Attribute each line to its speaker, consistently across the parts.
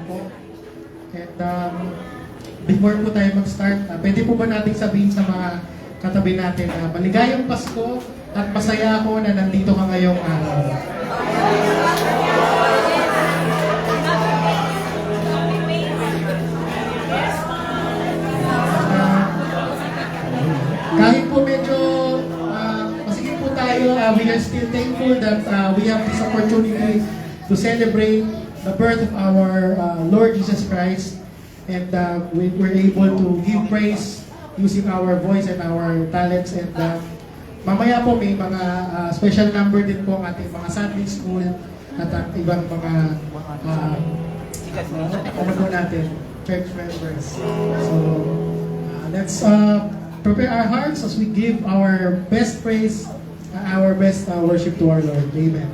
Speaker 1: po. And before po tayo mag-start, pwede po ba natin sabihin sa mga katabi natin na maligayang Pasko at masaya ako na nandito ka ngayong araw. Kahit po medyo masigit po tayo, we are still thankful that we have this opportunity to celebrate the birth of our Lord Jesus Christ, and we were able to give praise using our voice and our talents. And mamaya po may mga special number din po ang ating mga Sunday school at ibang mga ano po natin, church members. So let's prepare our hearts as we give our best praise, our best worship to our Lord. Amen.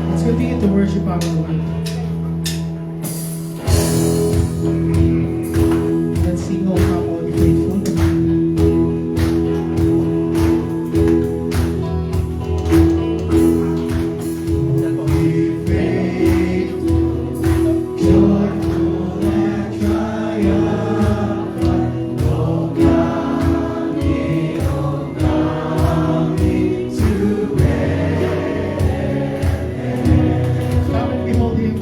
Speaker 1: Let's continue to worship our Lord. Let's sing, O come, all faithful. Come and behold him.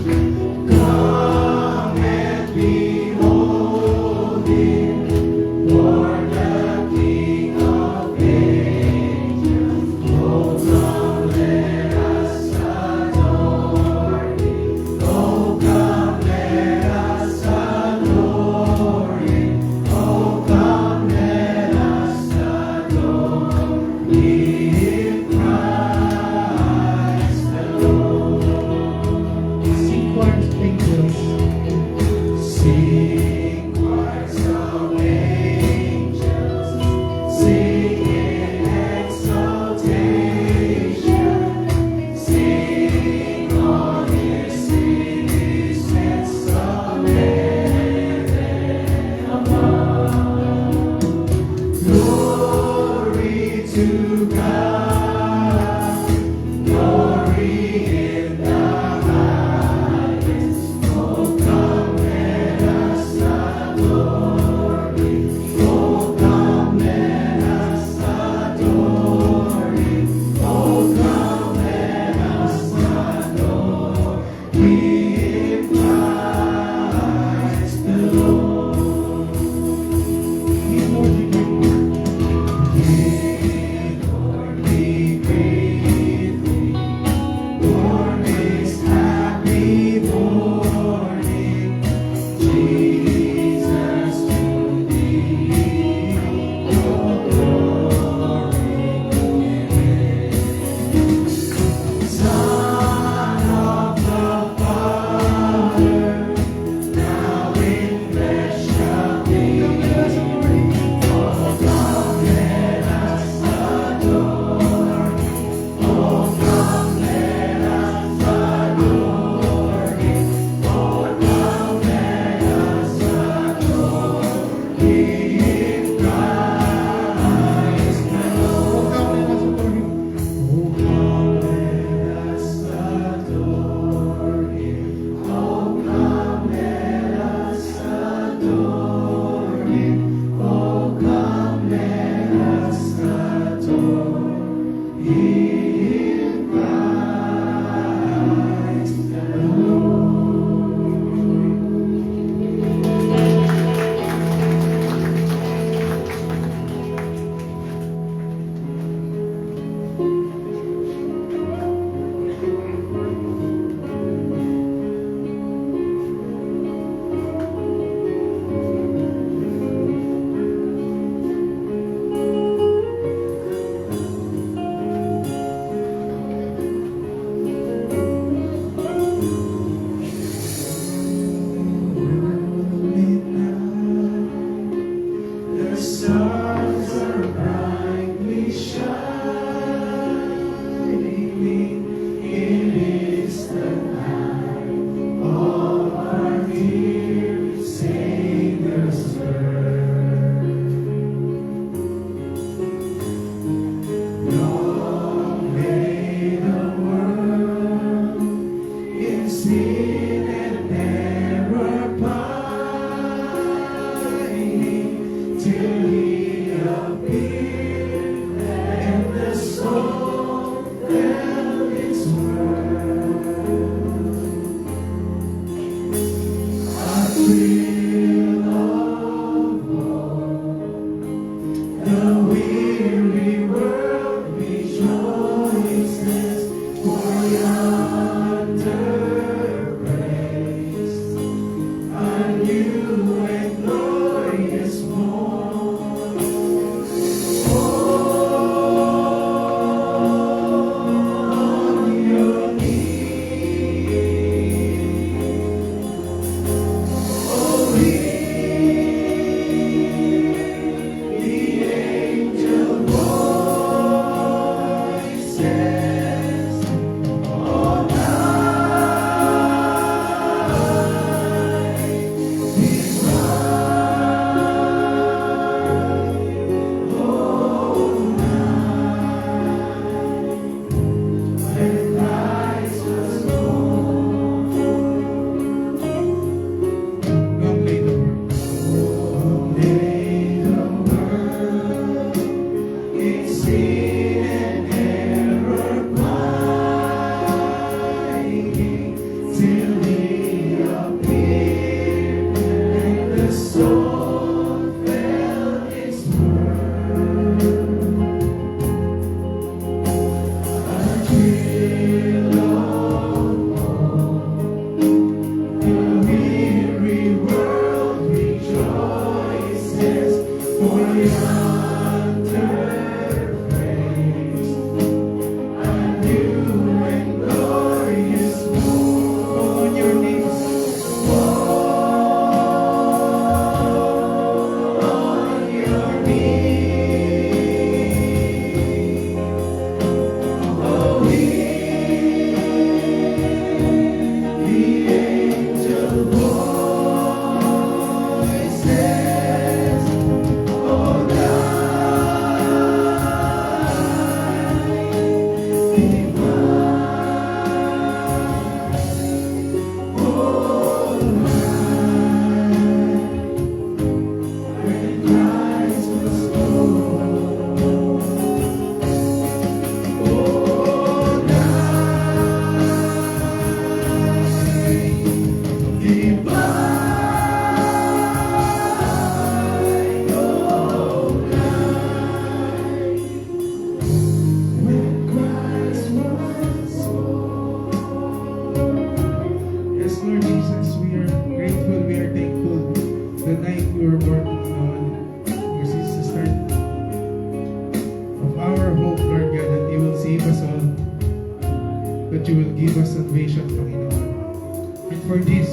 Speaker 2: Panginoon. And for this,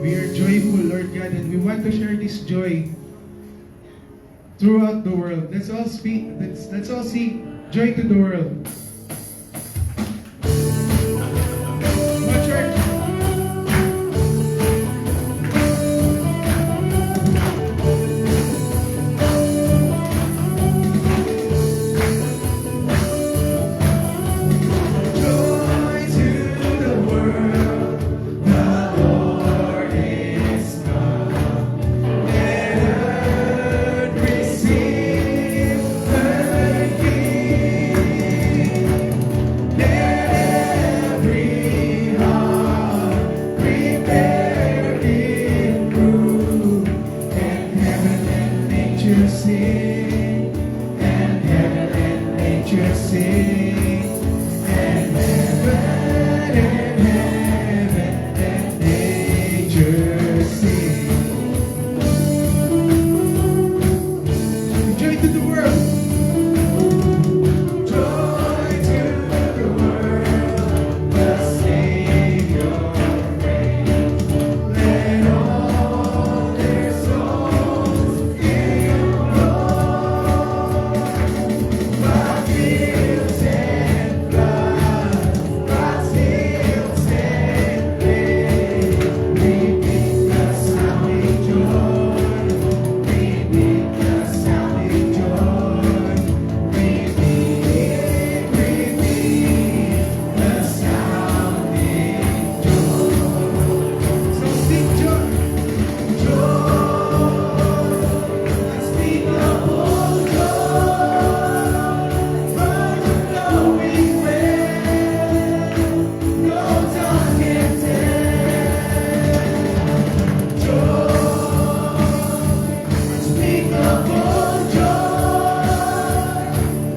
Speaker 2: we are joyful, Lord God, and we want to share this joy throughout the world. Let's all speak. Let's all sing joy to the world. Come on, church. Joy to the world, the Lord is come. Let earth receive her King. Let every heart prepare in room, and heaven and nature sing, and heaven and nature sing. And heaven and nature sing. Joy to the world. Joy to the world. The Savior reigns. Let all their souls in Lord. By fields and floods, by hills and plains, repeat the sounding joy. Repeat the sounding joy. Repeat the sounding joy. So sing joy, joy, unspeakable joy, burning glowing wind, no tongue can tell. Joy, unspeakable joy,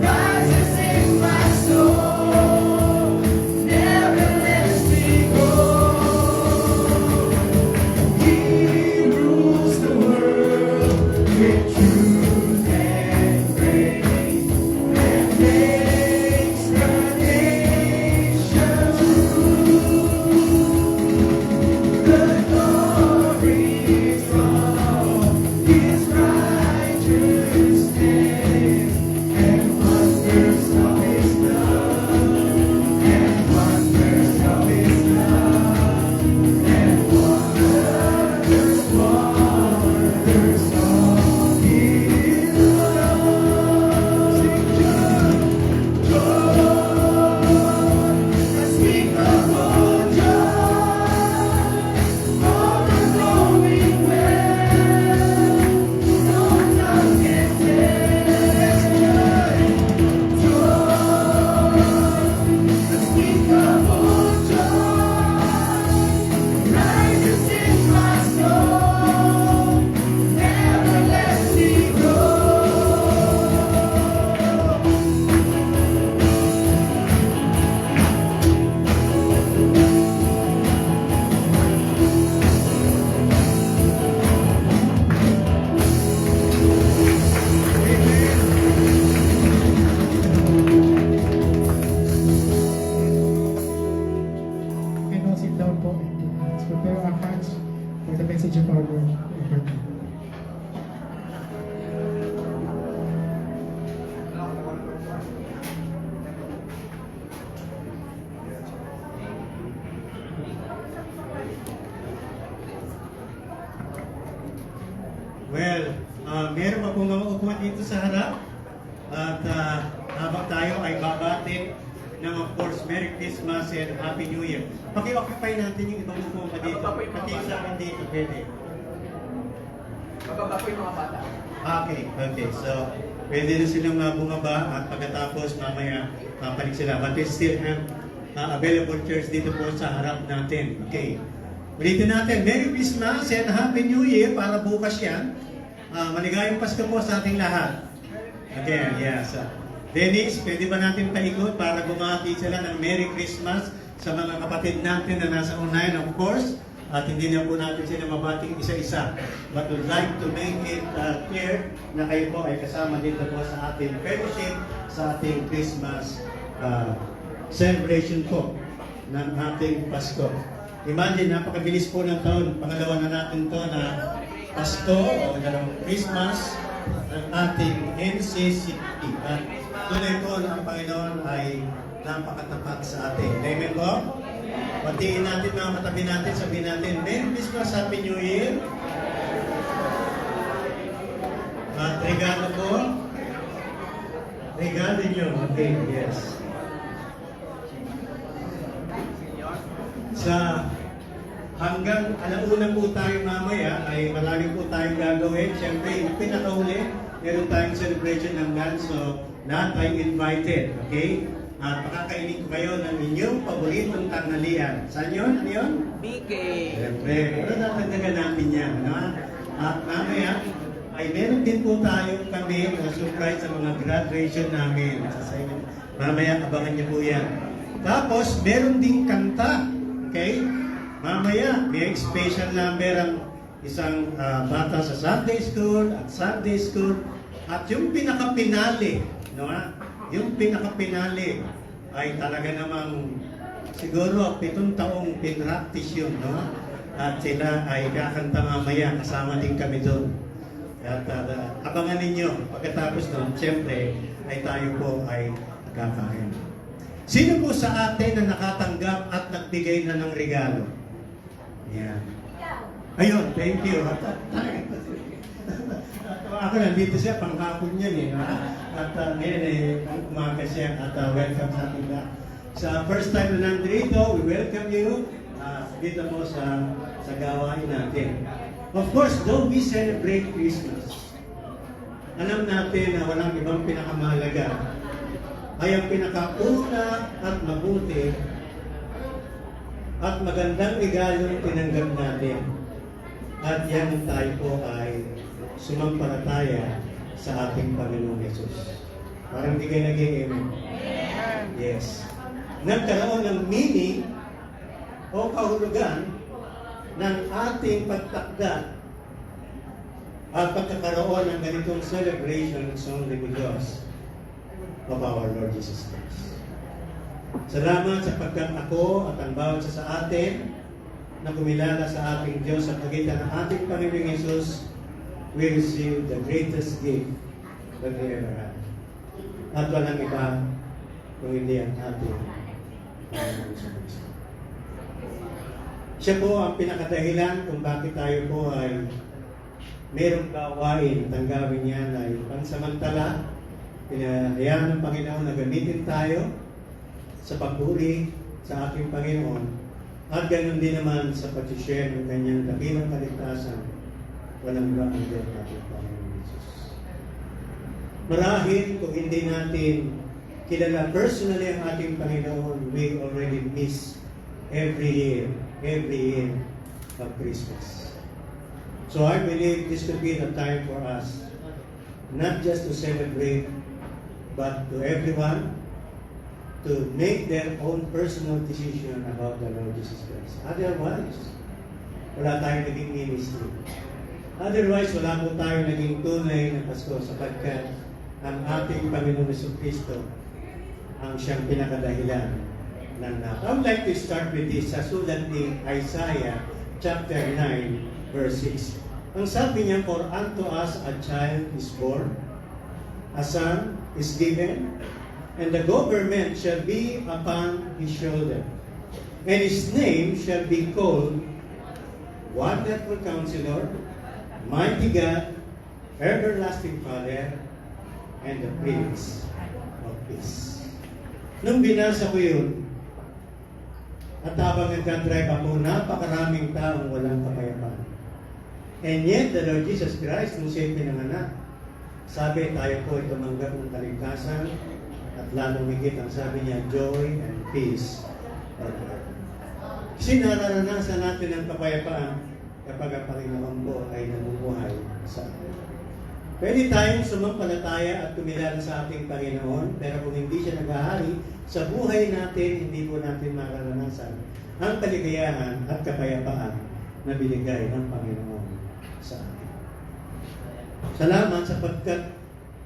Speaker 2: rises in my soul, never lets me go. He rules the world with truth and grace, and makes the nations rule. The glories of His righteousness, and wonders of His love, and wonders of His love, and wonders of His love. Sing joy, joy, unspeakable joy, overflowing wind, no tongue can tell. Joy, unspeakable joy, rises in my soul, never lets me go.
Speaker 1: You can all sit down po and let's prepare our hearts for the message of our Lord.
Speaker 3: Well, meron pa pong mga upuan dito sa harap. At habang tayo ay babati ng of course, Merry Christmas and Happy New Year. Paki-occupy natin yung ibang upuan pa dito. Pati sa akin dito, pwede.
Speaker 4: Bababa po yung mga bata.
Speaker 3: Okay. So, pwede na silang bumaba at pagkatapos mamaya papalit sila. But we still have available chairs dito po sa harap natin. Okay. Ulitin natin, Merry Christmas and Happy New Year para bukas yan. Maligayang Pasko po sa ating lahat. Again, yes. Dennis, pwede ba natin paikot para bumati sila ng Merry Christmas sa mga kapatid natin na nasa unahan, of course. At hindi na po natin sila mabating isa-isa. But we'd like to make it clear na kayo po ay kasama dito po sa ating fellowship, sa ating Christmas celebration po. ng ating Pasko. Imagine, napakabilis po ng taon. Pangalawa na natin to na Pasko o Christmas ng ating NCCP. At tunay po na ang Panginoon ay napakatapat sa atin. Amen po? Patiin natin mga katabi natin, sabihin natin, Merry Christmas, Happy New Year. At regalo po. Regalo nyo. Okay, yes. Sa hanggang alauna po tayo mamaya ay marami po tayong gagawin. Siyempre, yung pinakauli, meron tayong celebration ng lunch. So, lahat ay invited. Okay? At makakainin ko kayo ng inyong paboritong tanghalian. Saan yun? Ano yun?
Speaker 4: BK.
Speaker 3: Siyempre, pero natagdagan natin yan. No? At mamaya, ay meron din po tayo kami na surprise sa mga graduation namin. Mamaya, abangan niyo po yan. Tapos, meron ding kanta. Okay? Mamaya, may special number ang isang bata sa Sunday School at Sunday School. At yung pinaka-pinali, no? Yung pinaka-pinali ay talaga namang siguro 7 taong pinractice yun, no? At sila ay kakanta mamaya, kasama din kami doon. At abangan ninyo, pagkatapos doon, siyempre, ay tayo po ay kakain. Sino po sa atin na nakatanggap at nagbigay na ng regalo? Yan. Ayun, thank you. Ako nandito siya, panghapon yan eh. At ngayon eh, umaga siya at welcome sa ating lahat. Sa first time na nandito, we welcome you dito po sa gawain natin. Of course, though we celebrate Christmas, alam natin na walang ibang pinakamahalaga ay ang pinakauna at mabuti at magandang regalo tinanggap natin. At yan tayo po ay sumampalataya sa ating Panginoong Yesus. Parang di kayo nag-amen. Yes. Nagkaroon ng meaning o kahulugan ng ating pagtakda at pagkakaroon ng ganitong celebration is only because of our Lord Jesus Christ. Salamat sapagkat ako at ang bawat isa sa atin na kumilala sa ating Diyos sa pagitan ng ating Panginoong Yesus, we receive the greatest gift that we ever had. At walang iba kung hindi ang ating Panginoong Yesus. Siya po ang pinakadahilan kung bakit tayo po ay merong gawain. Tanggapin niya ay pansamantala. Pinahayaan ng Panginoon na gamitin tayo sa pagpuri sa ating Panginoon. At ganoon din naman sa pag-share ng kanyang dakilang kaligtasan. Walang iba ang Diyos natin Panginoon Jesus. Marahil kung hindi natin kilala personally ang ating Panginoon, we already miss every year of Christmas. So I believe this could be the time for us not just to celebrate, but to everyone to make their own personal decision about the Lord Jesus Christ. Otherwise, wala tayong naging ministry. Otherwise, wala po tayong naging tunay na Pasko sapagkat ang ating Panginoon Jesucristo ang siyang pinakadahilan ng natin. I would like to start with this sa sulat ni Isaiah chapter 9 verse 6. Ang sabi niya, for unto us a child is born, a son is given, and the government shall be upon his shoulder. And his name shall be called Wonderful Counselor, Mighty God, Everlasting Father, and the Prince of Peace. Nung binasa ko yun, at habang nagka-drive ako, napakaraming taong walang kapayapaan. And yet, the Lord Jesus Christ, nung siya pinanganak, sabi tayo po ay tumanggap ng kaligtasan at lalong higit ang sabi niya, joy and peace are there. Kasi nararanasan natin ang kapayapaan kapag ang Panginoon po ay namumuhay sa atin. Pwede tayong sumampalataya at kumilala sa ating Panginoon, pero kung hindi siya naghahari, sa buhay natin, hindi po natin mararanasan ang kaligayahan at kapayapaan na binigay ng Panginoon sa atin. Salamat sapagkat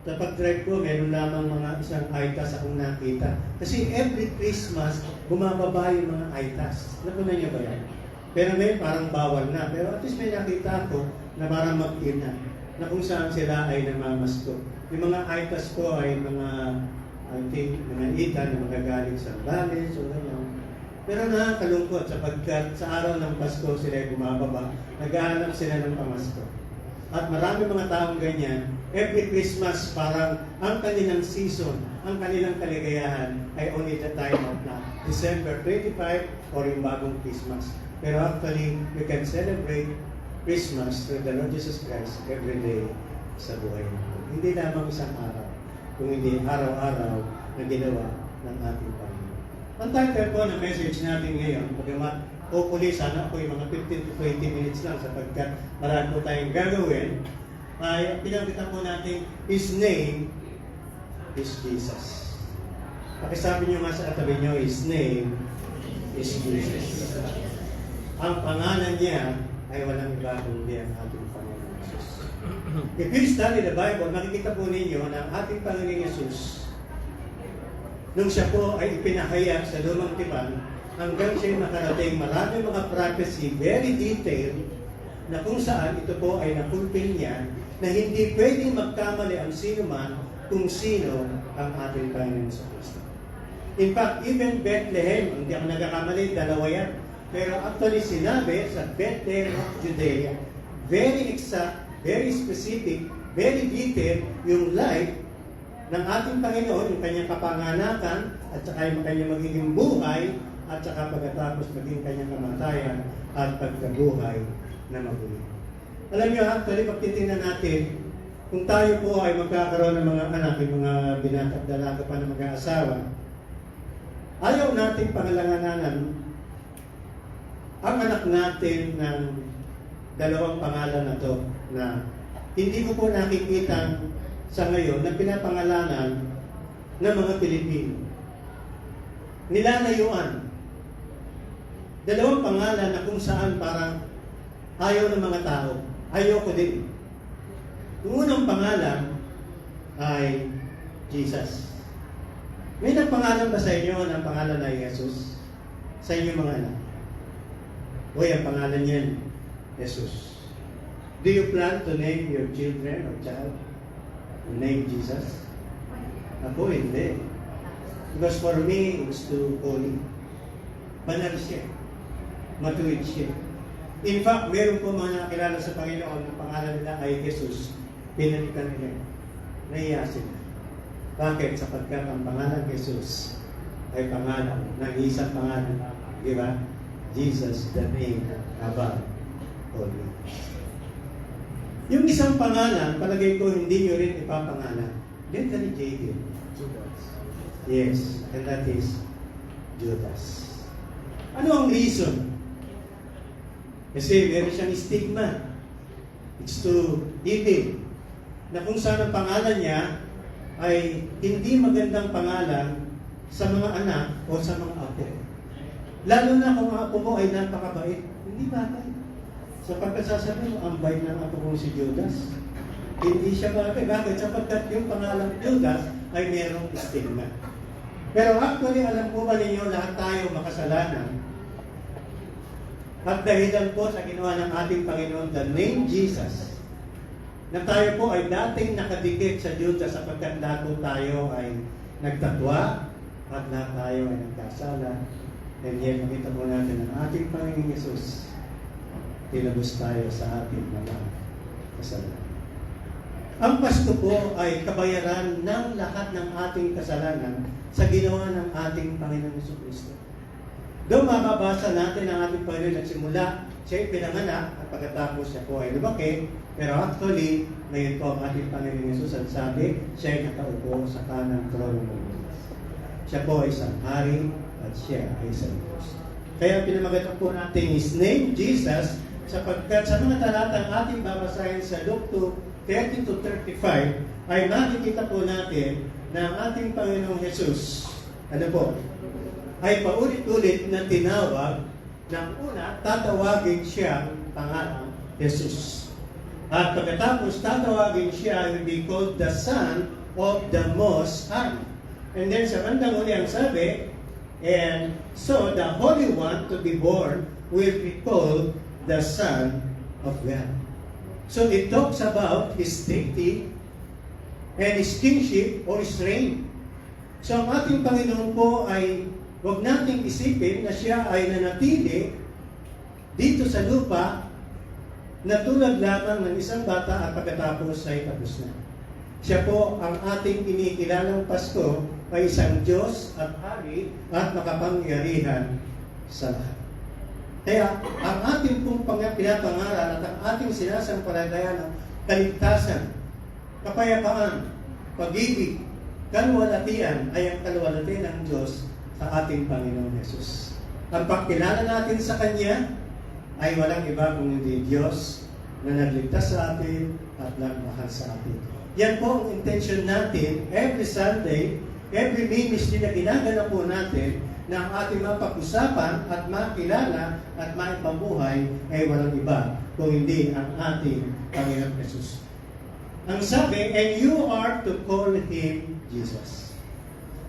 Speaker 3: Sa pag-drive ko, meron lamang mga isang ITAS akong nakita. Kasi every Christmas, bumababa yung mga ITAS. Nakunan niyo ba yan? Pero ngayon parang bawal na. Pero at least may nakita ako na parang mag-in na kung saan sila ay namamasko. Yung mga ITAS ko ay mga, I think, mga ita na magagaling sa Bales o gano'n. Pero nakakalungkot sapagkat sa araw ng Pasko sila ay bumababa, naghahanap sila ng pamasko. At marami mga taong ganyan, every Christmas parang ang kanilang season, ang kanilang kaligayahan ay only the time of na December 25 or yung bagong Christmas. Pero actually, we can celebrate Christmas with the Lord Jesus Christ every day sa buhay natin. Hindi lamang isang araw, kung hindi araw-araw na ginawa ng ating Panginoon. Ang title po ng message natin ngayon, bagamat hopefully sana po yung mga 15 to 20 minutes lang sapagkat marami po tayong gagawin, ay pinagkitan po natin, His name is Jesus. Pakisabi nyo nga sa katabi nyo, His name is Jesus. Ang pangalan niya ay walang iba kundi ang ating Panginoon Jesus. If you study the Bible, makikita po ninyo na ang ating Panginoon Jesus, nung siya po ay ipinahayag sa lumang tipan, hanggang siya makarating, marami mga prophecy, very detailed, na kung saan ito po ay napulpil niya, na hindi pwedeng magkamali ang sino man kung sino ang ating Panginoon sa Kristo. In fact, even Bethlehem, hindi ako nagkakamali, dalawa yan. Pero actually sinabi sa Bethlehem of Judea, very exact, very specific, very detailed, yung life ng ating Panginoon, yung kanyang kapanganakan, at saka yung kanyang magiging buhay, at saka pagkatapos maging kanyang kamatayan, at pagkabuhay na mabuli. Alam niyo, actually, pag titingnan natin, kung tayo po ay magkakaroon ng mga anak, yung mga binata at dalaga pa na mag-aasawa, ayaw nating pangalangananan ang anak natin ng dalawang pangalan na to, na hindi ko po nakikita sa ngayon na pinapangalanan ng mga Pilipino. Nilalayuan. Dalawang pangalan na kung saan parang ayaw ng mga tao. Ayaw ko din. Yung unang pangalan ay Jesus. May nagpangalan ba sa inyo ng pangalan na Jesus? Sa inyong mga anak? Uy, ang pangalan niyan, Jesus. Do you plan to name your children or child? Name Jesus? Ako, hindi. Because for me, it's too holy. Banal siya. Matuwid siya. In fact, meron po mga nakilala sa Panginoon na pangalan nila ay Jesus. Pinalitan nila. Nahiya sila. Bakit? Sapagkat ang pangalan Jesus ay pangalan ng isang pangalan. Di ba? Jesus, the name above all names. Yung isang pangalan, palagay ko hindi nyo rin ipapangalan. Then that is Jacob. Judas. Yes, and that is Judas. Ano ang reason? Kasi meron siyang stigma. It's too evil. Na kung saan ang pangalan niya ay hindi magandang pangalan sa mga anak o sa mga apo. Lalo na kung ang apo mo ay napakabait. Hindi bagay. Sapagkat sasabihin mo, ang bait ng apo kong si Judas. Hindi siya bagay. Bakit? Sapagkat yung pangalan Judas ay merong stigma. Pero actually, alam po ba ninyo, lahat tayo makasalanan. At dahilan po sa ginawa ng ating Panginoon, the name Jesus, na tayo po ay dating nakadikit sa Judas sapagkat lahat po tayo ay nagtatwa at lahat tayo ay nagkasala. And yet, makita po natin ang ating Panginoon Jesus, tinabos tayo sa ating mga kasalanan. Ang Pasko po ay kabayaran ng lahat ng ating kasalanan sa ginawa ng ating Panginoon Jesucristo. Doon mababasa natin ang ating Panginoon nagsimula, siya pinanganak at pagkatapos siya po ay lumaki, pero actually, ngayon po ang ating Panginoon Jesus ang sabi, siya ay nakaupo sa kanang trono ng Diyos. Siya po ay isang hari at siya ay isang Diyos. Kaya pinamagatan po natin His name, Jesus, sapagkat sa mga talatang ating babasahin sa Luke 2:30 to 35, ay makikita po natin na ang ating Panginoong Jesus, ano po, ay paulit-ulit na tinawag ng una, tatawagin siya pangalang Jesus. At pagkatapos, tatawagin siya, will be called the Son of the Most High. And then sa bandang uli ang sabi, and so the Holy One to be born will be called the Son of God. So it talks about His deity and His kingship or His reign. So ang ating Panginoon po ay huwag nating isipin na siya ay nanatili dito sa lupa na tulad lamang ng isang bata at pagkatapos ay tapos na. Siya po ang ating kinikilalang Pasko ay isang Diyos at Hari at makapangyarihan sa lahat. Kaya ang ating pong pinapangaral at ang ating sinasampalataya ng kaligtasan, kapayapaan, pag-ibig, kalwalatian ay ang kalwalatian ng Diyos sa ating Panginoon Jesus. Ang pagkilala natin sa Kanya ay walang iba kung hindi Diyos na nagligtas sa atin at nagmahal sa atin. Yan po ang intention natin every Sunday, every ministry na ginagana po natin na ang ating mapag-usapan at makilala at maipabuhay ay walang iba kung hindi ang ating Panginoon Jesus. Ang sabi, and you are to call Him Jesus.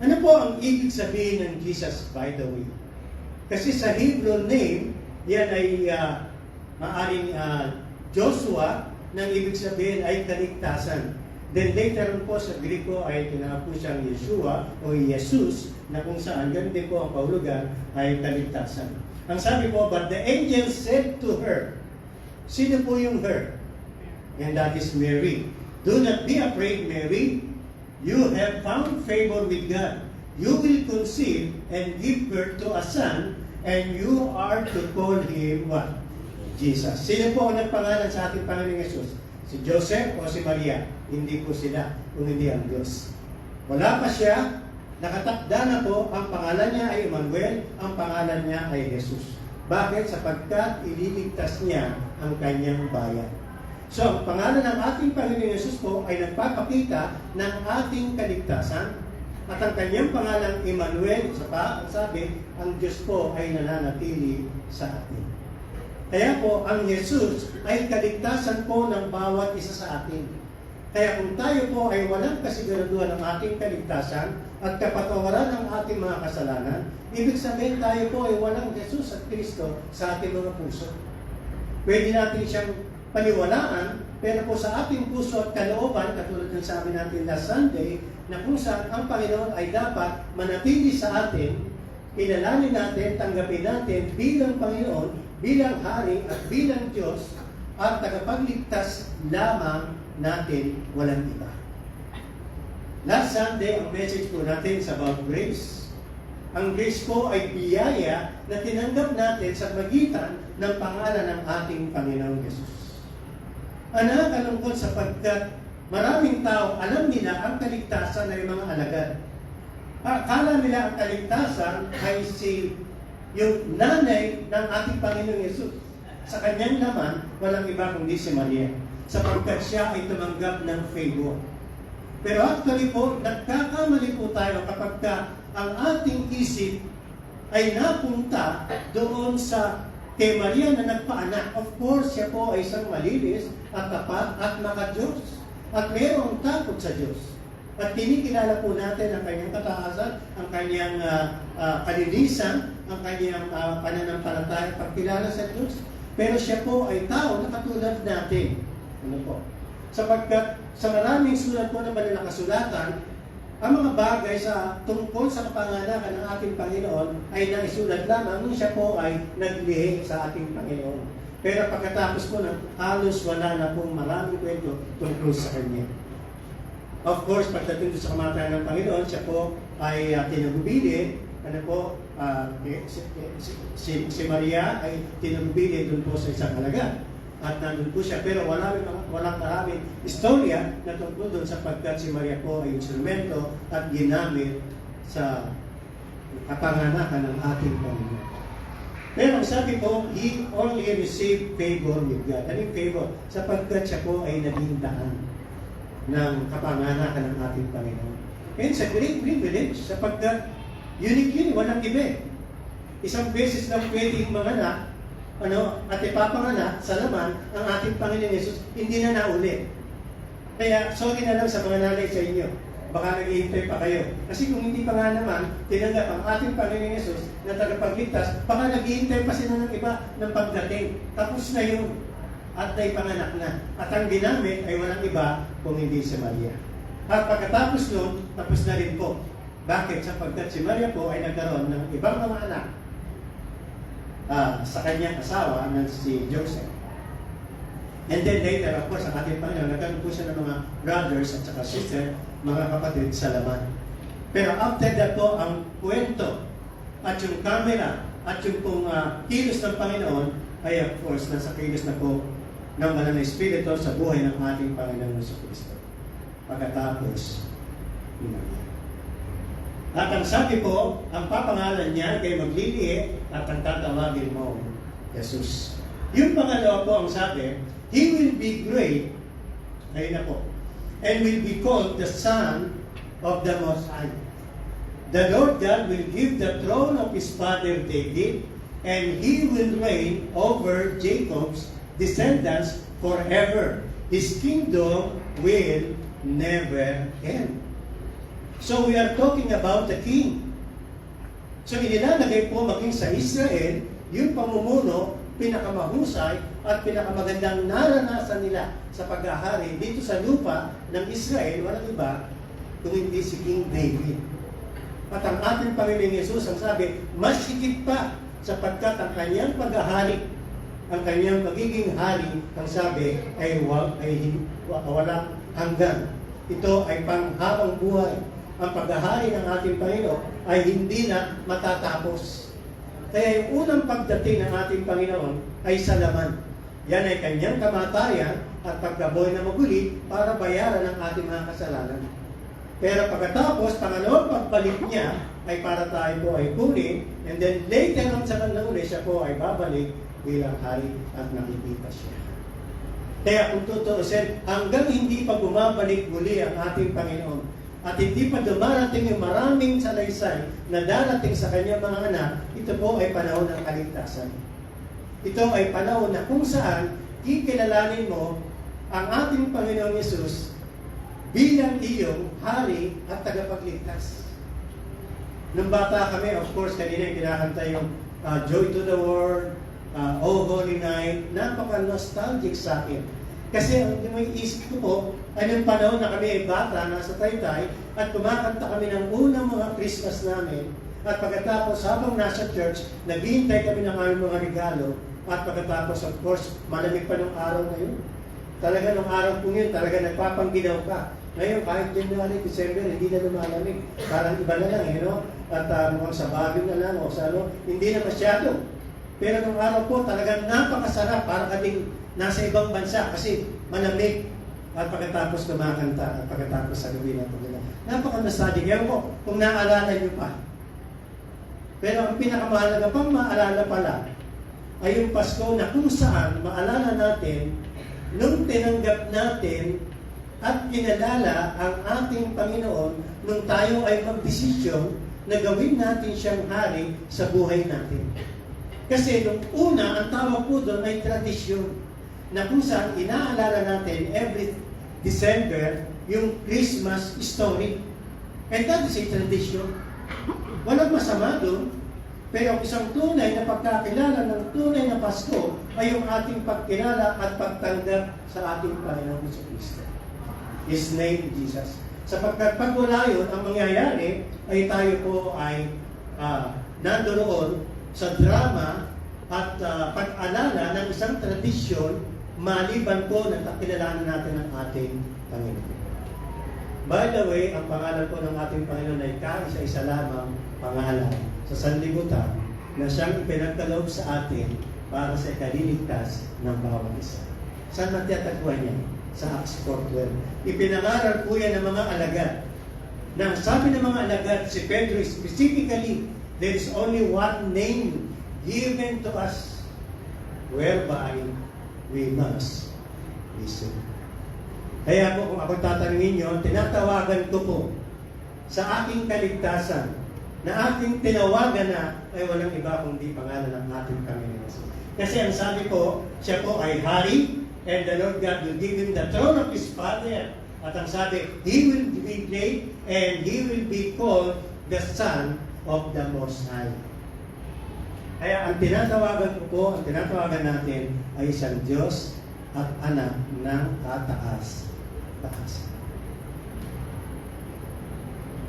Speaker 3: Ano po ang ibig sabihin ng Jesus, by the way? Kasi sa Hebrew name, yan ay maaring Joshua, nang ibig sabihin ay kaligtasan. Then later on po sa Griko ay tinawag po siyang Yeshua o Jesus, na kung saan ganun po ang kahulugan ay kaligtasan. Ang sabi po, but the angel said to her, sino po yung her? And that is Mary. Do not be afraid, Mary. You have found favor with God. You will conceive and give birth to a son, and you are to call him what? Jesus. Sino po ang nagpangalan sa ating Panginoong Yesus? Si Joseph o si Maria? Hindi po sila, kung hindi ang Diyos. Wala pa siya, nakatakda na po, ang pangalan niya ay Emmanuel, ang pangalan niya ay Jesus. Bakit? Sapagkat ililigtas niya ang kanyang bayan. So, ang pangalan ng ating Panginoon Yesus po ay nagpapakita ng ating kaligtasan. At ang kanyang pangalan, Emmanuel, ang sabi, ang Diyos po ay nananatili sa atin. Kaya po, ang Jesus ay kaligtasan po ng bawat isa sa atin. Kaya kung tayo po ay walang kasiguraduhan ng ating kaligtasan at kapatawaran ng ating mga kasalanan, ibig sabihin tayo po ay walang Jesus at Kristo sa ating mga puso. Pwede natin siyang paniwalaan, pero po sa ating puso at kalooban, katulad ng sabi natin last Sunday, na kung saan ang Panginoon ay dapat manatili sa atin, kilalanin natin, tanggapin natin bilang Panginoon, bilang Hari at bilang Diyos, at tagapagligtas lamang natin, walang iba. Last Sunday, ang message po natin is about grace. Ang grace po ay biyaya na tinanggap natin sa magitan ng pangalan ng ating Panginoong Jesus. Nakakalungkot sapagkat maraming tao alam nila ang kaligtasan ay mga alagad. Akala nila ang kaligtasan ay yung nanay ng ating Panginoong Yesus. Sa kanyang naman, walang iba kundi si Maria, sapagkat siya ay tumanggap ng favor. Pero actually po, nagkakamali po tayo kapag ang ating isip ay napunta doon sa kay Maria na nagpaanak. Of course, siya po ay isang malinis at tapat at maka-Diyos. At mayroong takot sa Diyos. At kinikilala po natin ang kanyang kataasan, ang kanyang kalinisan, ang kanyang pananampalataya, pagkilala sa Diyos. Pero siya po ay tao na katulad natin. Ano po? Sapagkat sa maraming sulat po na banal na kasulatan, ang mga bagay sa tungkol sa kapanganakan ng ating Panginoon ay naisulat lamang nung siya po ay naglihi sa ating Panginoon. Pero pagkatapos po halos wala na pong maraming kwento tungkol sa Kanya. Of course, pagdating sa kamatayan ng Panginoon, siya po ay tinagubili. Ano po, si Maria ay tinagubili doon po sa isang alagad. At nandun po siya, pero walang maraming istorya na tungkol doon sapagkat si Maria po ay instrumento at ginamit sa kapanganakan ng ating Panginoon. Pero ang sabi po, he only received favor with God. Anong favor? Sapagkat siya po ay naging daan ng kapanganakan ng ating Panginoon. And it's a great privilege sapagkat unique yun, walang iba. Isang beses lang pwedeng manganak
Speaker 4: at ipapanganak sa laman ang ating Panginoon Yesus, hindi na naulit. Kaya, sorry na lang sa mga nanay sa inyo. Baka naghihintay pa kayo. Kasi kung hindi pa nga naman, tinanggap ang ating Panginoon Yesus na tagapagligtas, baka naghihintay pa sila ng iba ng pagdating. Tapos na yun. At ay panganak na. At ang ginamit ay walang iba kung hindi si Maria. At pagkatapos nun, tapos na rin po. Bakit? Sapagkat si Maria po ay nagkaroon ng ibang mga anak sa kanyang asawa na si Joseph. And then later, of course, ang ating Panginoon, nagkaroon po siya ng mga brothers at saka sister, mga kapatid sa laman. Pero after that po, ang kwento at yung camera at yung pong kilos ng Panginoon ay of course, nasa kilos na po ng Banal na Espiritu sa buhay ng ating Panginoon Jesucristo. Pagkatapos, Maria. At ang sabi po, ang papangalan niya kay magliliit at ang tatawagin mo, Jesus. Yung pangalawa po ang sabi, He will be great, ayun na po, and will be called the Son of the Most High. The Lord God will give the throne of His father David, and He will reign over Jacob's descendants forever. His kingdom will never end. So we are talking about the king. So inilalagay po maging sa Israel, yung pamumuno, pinakamahusay at pinakamagandang naranasan nila sa paghahari dito sa lupa ng Israel, walang iba kung hindi si King David. At ang ating Panginoon Yesus ang sabi, mas higit pa sapagkat ang kanyang paghahari, ang kanyang magiging hari, ang sabi, ay walang hanggan. Ito ay panghabang buhay. Ang paghahari ng ating Panginoon ay hindi na matatapos. Kaya yung unang pagdating ng ating Panginoon ay sa laman. Yan ay kanyang kamatayan at pagkabuhay na maguli para bayaran ang ating mga kasalanan. Pero pagkatapos, pangalawang pagbalik niya ay para tayo po ay kunin, and then later on sa bandang uli, siya po ay babalik bilang hari at nakikita siya. Kaya kung tutuusin, hanggang hindi pa bumabalik muli ang ating Panginoon, at hindi pa dumarating yung maraming salaysay na darating sa kanyang mga anak, ito po ay panahon ng kaligtasan. Ito ay panahon na kung saan kikilalanin mo ang ating Panginoong Yesus bilang iyong hari at tagapagligtas. Nung bata kami, of course, kanina yung kinakanta yung Joy to the World, Oh Holy Night, napaka-nostalgic sa akin. Kasi ang may isip ko po, ay yung panahon na kami ay bata, nasa Taytay, at kumakanta kami ng unang mga Christmas namin. At pagkatapos, habang nasa church, naghihintay kami ng aming mga regalo. At pagkatapos, of course, malamig pa ng araw na yun. Talaga nung araw po yun, talaga nagpapangginaw ka. Ngayon, kahit January, December, hindi na lumalamig. Parang iba na lang, At mukhang sa Baguio na lang, o sa hindi na masyado. Pero nung araw po, talagang napakasarap, para kaming nasa ibang bansa kasi malamig. At pagkatapos kumakanta, at pagkatapos sa gabi na pagkala. Napaka-nostalgic. Yan po, kung naaalala nyo pa. Pero ang pinakamahalaga pang maalala pala ay yung Pasko na kung saan maalala natin nung tinanggap natin at kinalala ang ating Panginoon nung tayo ay magdesisyon na gawin natin siyang hari sa buhay natin. Kasi nung una, ang tawag po doon ay tradisyon na kung saan inaalala natin every December yung Christmas story. And that is a tradition. Walang masama doon. Pero ang isang tunay na pagkakilala ng tunay na Pasko ay yung ating pagkilala at pagtanggap sa ating Panginoon Jesucristo. His name, Jesus. Sapagkat pag wala yun, ang mangyayari ay tayo po ay nandoon sa drama at pag-alala ng isang tradisyon maliban po na kakilalanan natin ang ating Panginoon. By the way, ang pangalan po ng ating Panginoon ay kaisa-isa lamang pangalan sa sanlibutan na siyang ipinagkaloob sa atin para sa ikaliligtas ng bawat isa. Saan matatagpuan niya? Sa Acts 4:12. Ipinangaral po yan ng mga alagad. Na sabi ng mga alagad, si Pedro specifically, there is only one name given to us whereby we must be saved. Kaya po kung ako tatanungin nyo, tinatawagan ko po sa aking kaligtasan na ating tinawagan na ay walang iba kundi pangalan ng ating Panginoon. Kasi ang sabi ko, siya po ay hari, and the Lord God will give him the throne of his father. At ang sabi, he will be great, and he will be called the Son of the Most High. Kaya ang tinatawagan natin ay isang Diyos at anak ng kataas-taas.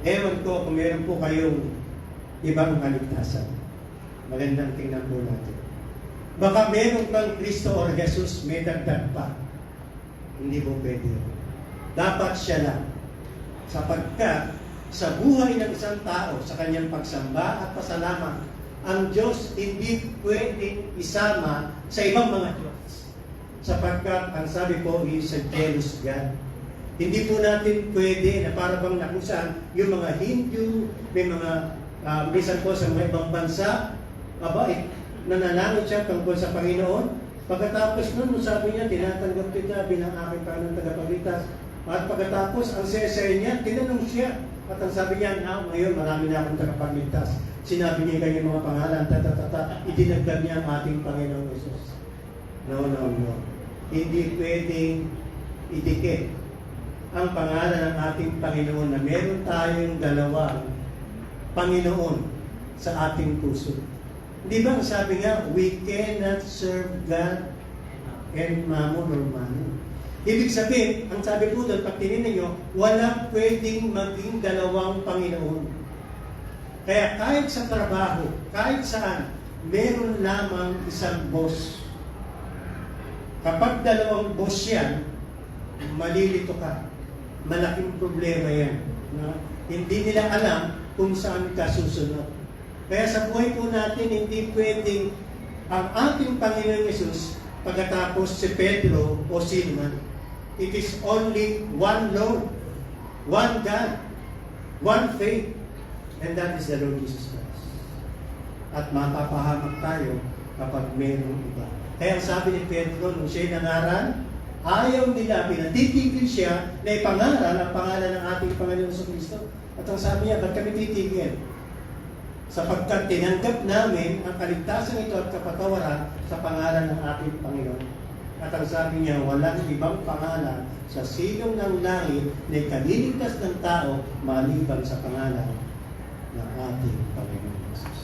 Speaker 4: Ewan ko kung meron po kayong ibang kaligtasan. Magandang tingnan po natin. Baka meron kang Kristo or Jesus, may dagdag pa. Hindi po pwede. Dapat siya lang. Sapagkat sa buhay ng isang tao, sa kanyang pagsamba at pasalamat, ang Diyos hindi pwedeng isama sa ibang mga Diyos. Sapagkat ang sabi ko, He is a jealous God. Hindi po natin pwede na para bang nakusan yung mga Hindu, may mga minsan po sa mga ibang bansa, nananangit siya tungkol sa Panginoon. Pagkatapos nun, sabi niya, tinatanggap kita bilang aking Panginoon tagapagligtas. At pagkatapos, ang sesay niya, tinanong siya. At ang sabi niya, ngayon marami na akong tagapagligtas. Sinabi niya kanyang mga pangalan, idinagdag niya ang ating Panginoon Jesus. No. Hindi pwedeng idikit ang pangalan ng ating Panginoon na meron tayong dalawang Panginoon sa ating puso. Di ba ang sabi nga, we cannot serve God and mammon or mammon. Ibig sabihin, ang sabi po doon, pag tinignan nyo, walang pwedeng maging dalawang Panginoon. Kaya kahit sa trabaho, kahit saan, meron lamang isang boss. Kapag dalawang boss yan, malilito ka. Malaking problema yan. No? Hindi nila alam kung saan ka susunod. Kaya sa buhay po natin, hindi pwedeng ang ating Panginoon Yesus pagkatapos si Pedro o sino man. It is only one Lord, one God, one faith, and that is the Lord Jesus Christ. At mapapahamak tayo kapag mayroong iba. Kaya ang sabi ni Pedro, nung siya'y nangaral, ayaw nila, pinatitigil siya na ipangaral ang pangalan ng ating Panginoon sa Kristo. At ang sabi niya, ba't kami titigil? Sapagkat tinanggap namin ang kaligtasan ito at kapatawaran sa pangalan ng ating Panginoon. At ang sabi niya, walang ibang pangalan sa silong ng langit na ikaliligtas ng tao maliban sa pangalan ng ating Panginoon Jesus.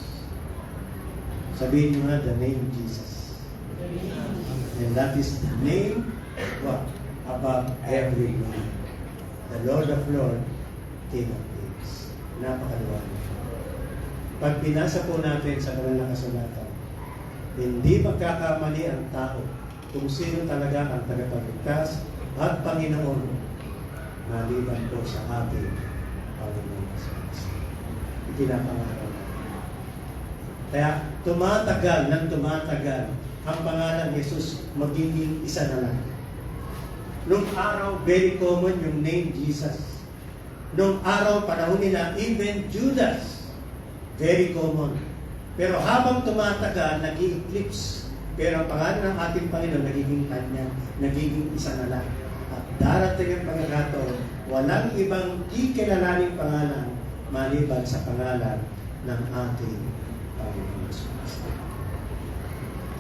Speaker 4: Sabihin niyo nga, the name Jesus. And that is the name what? Above every name. The Lord of Lords, King of Kings. Napakaluwag. Pag pinasa po natin sa Banal na Kasulatan, hindi magkakamali ang tao kung sino talaga ang tagapagligtas at Panginoon maliban po sa ating Panginoon Jesus. Itinapangaraw natin. Kaya tumatagal ang pangalan Jesus magiging isa na lang. Nung araw, very common yung name Jesus. Nung araw, panahon nila, even Judas, very common. Pero habang tumatagal, nag-i-eclipse. Pero ang pangalan ng ating Panginoon, nagiging kanya, nagiging isa na lang. At darating ang pagkakataon, walang ibang kikilalaning pangalan maliban sa pangalan ng ating Panginoon Jesus.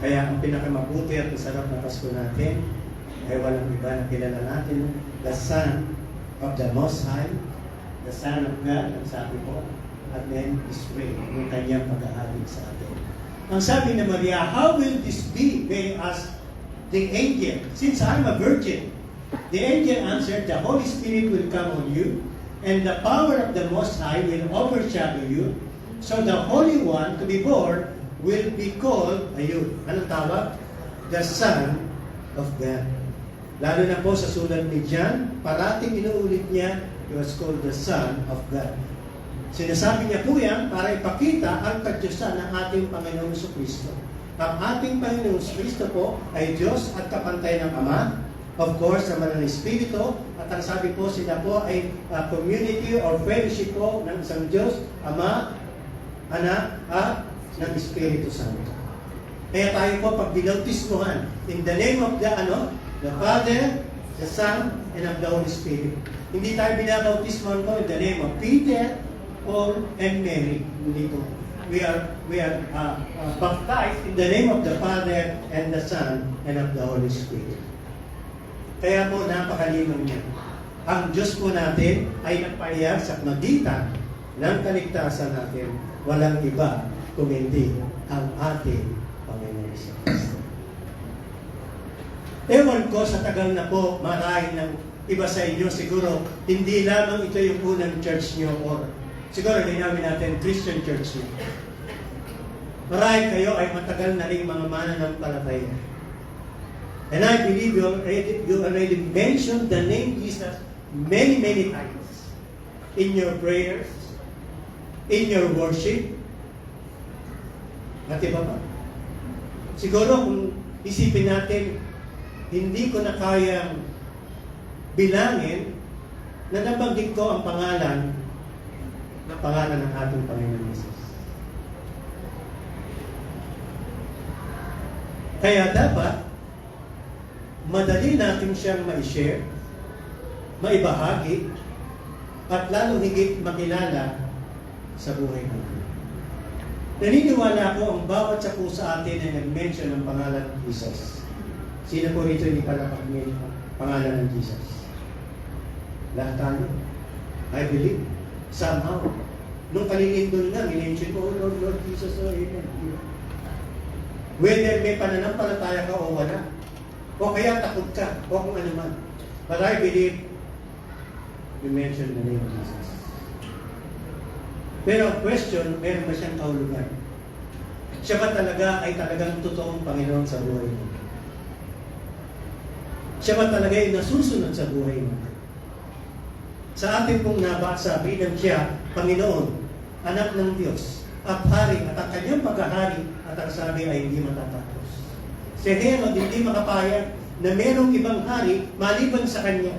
Speaker 4: Kaya ang pinakamabuti at masarap na Pasko natin ay walang iba na kilala natin, the Son of the Most High, the Son of God, ang sabi ko, at then His way, yung kanyang pag-ahabig sa atin. Ang sabi ni Maria, how will this be? They asked the angel, since I'm a virgin. The angel answered, the Holy Spirit will come on you, and the power of the Most High will overshadow you. So the Holy One to be born will be called, ayun, anong tawag? The Son of God. Lalo na po sa sulat ni John, parating inuulit niya, he was called the Son of God. Sinasabi niya po yan para ipakita ang kadyusan ng ating Panginoon Jesucristo. Ang ating Panginoon Jesucristo po ay Diyos at kapantay ng Ama. Of course, naman ng Espiritu. At ang sabi po, sila po ay community or fellowship po ng isang Diyos, Ama, Anak, at ng Espiritu Santo. Kaya tayo po pag binautismuhan, in the name of the Father, the Son, and of the Holy Spirit. Hindi tayo binabautismuhan po in the name of Peter, Paul, and Mary. Hindi po. baptized in the name of the Father and the Son and of the Holy Spirit. Kaya po napakalinaw niya. Ang Diyos po natin ay nagpahayag sa magitan ng kaligtasan natin. Walang iba kung hindi ang ating Panginoon Hesus Kristo. Ewan ko sa tagal na po, marahil ng iba sa inyo, siguro hindi lamang ito yung unang church nyo or siguro linawin natin Christian church nyo. Marahil kayo ay matagal na rin mga mananampalataya. And I believe you already mentioned the name Jesus many times in your prayers, in your worship. At iba pa. Siguro kung isipin natin, hindi ko na kayang bilangin na nabanggit ko ang pangalan ng ating Panginoon Jesus. Kaya dapat madali natin siyang ma-share, maibahagi, at lalo higit makilala sa buhay natin. Naniniwala ako ang bawat sa sa atin ay nag-mention ng pangalan ng Jesus. Sino po rito hindi pala pangalan ng Jesus? Lahat tayo. I believe. Somehow. Nung kalilindol nga, minention ko, oh Lord Jesus, oh Amen. Whether may pananampalataya ka o wala. O kaya takot ka, o kung ano man. But I believe, you mentioned the name of Jesus. Pero ang question, meron ba siyang kahulugan? Siya ba talaga ay talagang totoong Panginoon sa buhay mo? Siya ba talaga ay nasusunod sa buhay mo? Sa ating pong nabasa, bilang siya, Panginoon, anak ng Diyos, at hari, at ang kanyang paghahari, at ang sabi ay hindi matatapos. Si Herod hindi makapayag na merong ibang hari maliban sa kanya.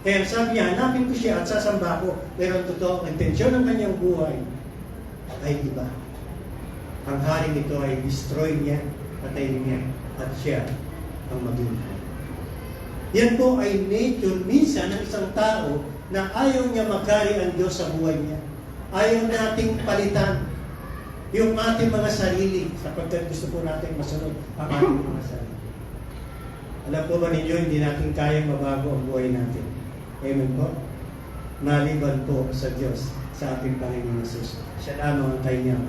Speaker 4: Kaya sabi niya, hanapin ko siya at sasamba ko. Pero ang totoo, ang intensyon ng kanyang buhay ay iba. Ang hari nito ay destroy niya, patayin niya, at siya ang maging hari. Yan po ay nature minsan ng isang tao na ayaw niya magkari ang Diyos sa buhay niya. Ayaw nating palitan yung ating mga sarili sapagkat gusto po natin masunod ang ating mga sarili. Alam po ba ninyo, hindi natin kayang mabago ang buhay natin. Amen po? Maliban po sa Diyos, sa ating Panginoon Jesus. Siya lamang ang kanyang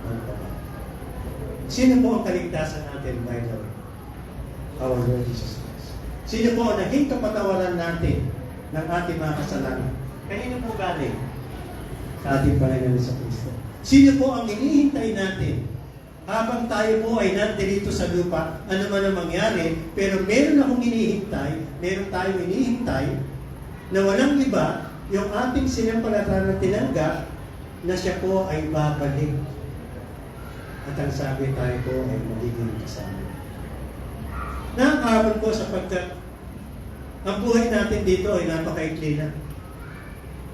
Speaker 4: magbabago. Sino po ang kaligtasan natin, by the way? Our Lord Jesus Christ. Sino po ang naging kapatawaran natin ng ating mga kasalanan? Kanino po galing? Sa ating Panginoon sa Kristo. Sino po ang hinihintay natin? Habang tayo po ay nandito sa lupa, ano man ang mangyari, pero meron akong hinihintay, meron tayong hinihintay, na walang iba, yung ating sinampalataya na tinanggap, na siya po ay babalik. At ang sabi tayo po ay magiging kasama. Nakakahabol po sapagkat ang buhay natin dito ay napakaikli na.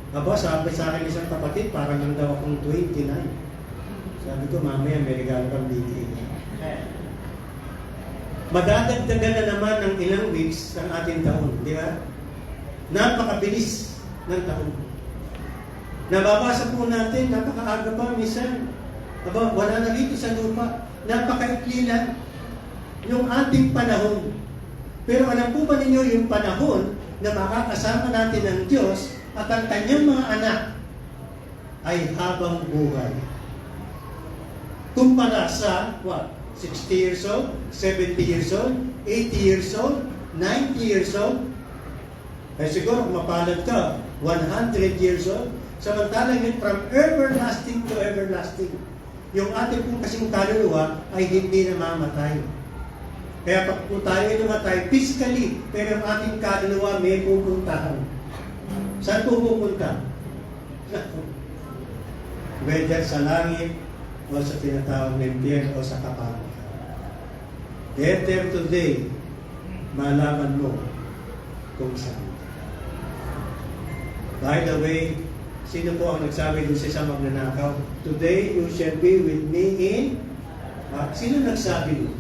Speaker 4: Aba, sabi sa akin isang kapatid, parang lang daw akong 29. Sabi ko, mamaya may regalo kang bigay. Madadagdagan na naman ng ilang weeks ng ating taon, di ba? Napakabilis ng taon. Nababasa po natin, napakaaga pa minsan. Aba, wala na dito sa lupa. Napakaikli lang yung ating panahon. Pero alam po ba ninyo yung panahon na makakasama natin ng Diyos at ang kanyang mga anak ay habang buhay. Kumpara sa, 60 years old, 70 years old, 80 years old, 90 years old, ay siguro kung mapalad ka, 100 years old, samantalang yun from everlasting to everlasting. Yung ating pong kasing kaluluwa ay hindi namamatay. Kaya pag po tayo ay namatay physically, pero ang ating kaluluwa may pupuntahan. Saan po pupunta? Whether sa langit, o sa tinatawag na impyerno, o sa kapatid. Better today, malaman mo kung saan. By the way, sino po ang nagsabi doon sa isang magnanakaw? Today, you shall be with me in... Sino nagsabi doon?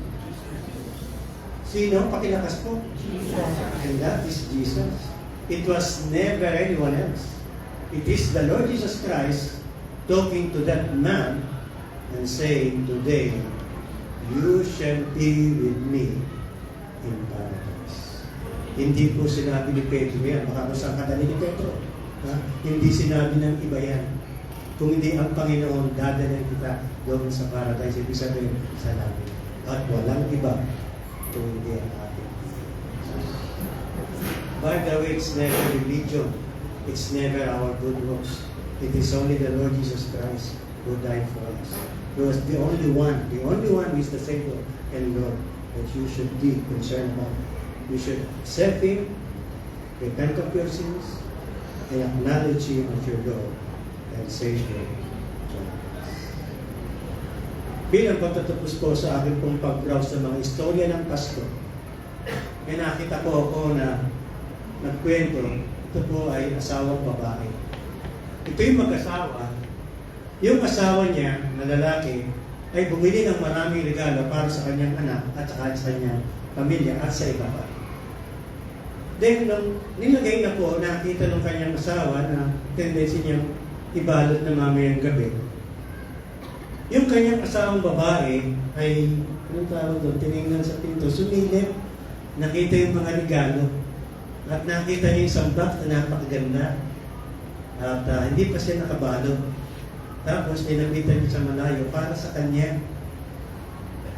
Speaker 4: Sino? Pakilakas po. Jesus. And that is Jesus. It was never anyone else. It is the Lord Jesus Christ talking to that man and saying, "Today, you shall be with me in paradise." Hindi po sinabi ni Pedro yan. Baka kung saan kadali ni Pedro. Ha? Hindi sinabi ng iba yan. Kung hindi ang Panginoon, dadalhin kita doon sa paradise. Ibig sabihin, sa langit. At walang iba kung hindi ang ating. By the way, it's never religion. It's never our good works. It is only the Lord Jesus Christ who died for us. He was the only one who is the Savior and Lord that you should be concerned about. You should accept Him, repent of your sins, and acknowledge Him as your Lord and Savior. Bilang pagtatapos ko sa aking pong pag-browse sa mga istorya ng Pasko, may nakita ko ako na nagkwento, ito po ay asawang babae. Ito yung mag-asawa. Yung asawa niya na lalaki ay bumili ng maraming regalo para sa kanyang anak at sa kanyang pamilya at sa iba pa. Then, nung nilagay na po, nakita ng kanyang asawa na tendency niyang ibalot na mamayang gabi. Yung kanyang asawang babae ay, anong tawag doon, tinignan sa pinto, sumilip, nakita yung mga regalo, at nakita niya yung isang box na napakaganda, at hindi pa siya nakabalot. Tapos, nilapitan niya sa malayo para sa kanya.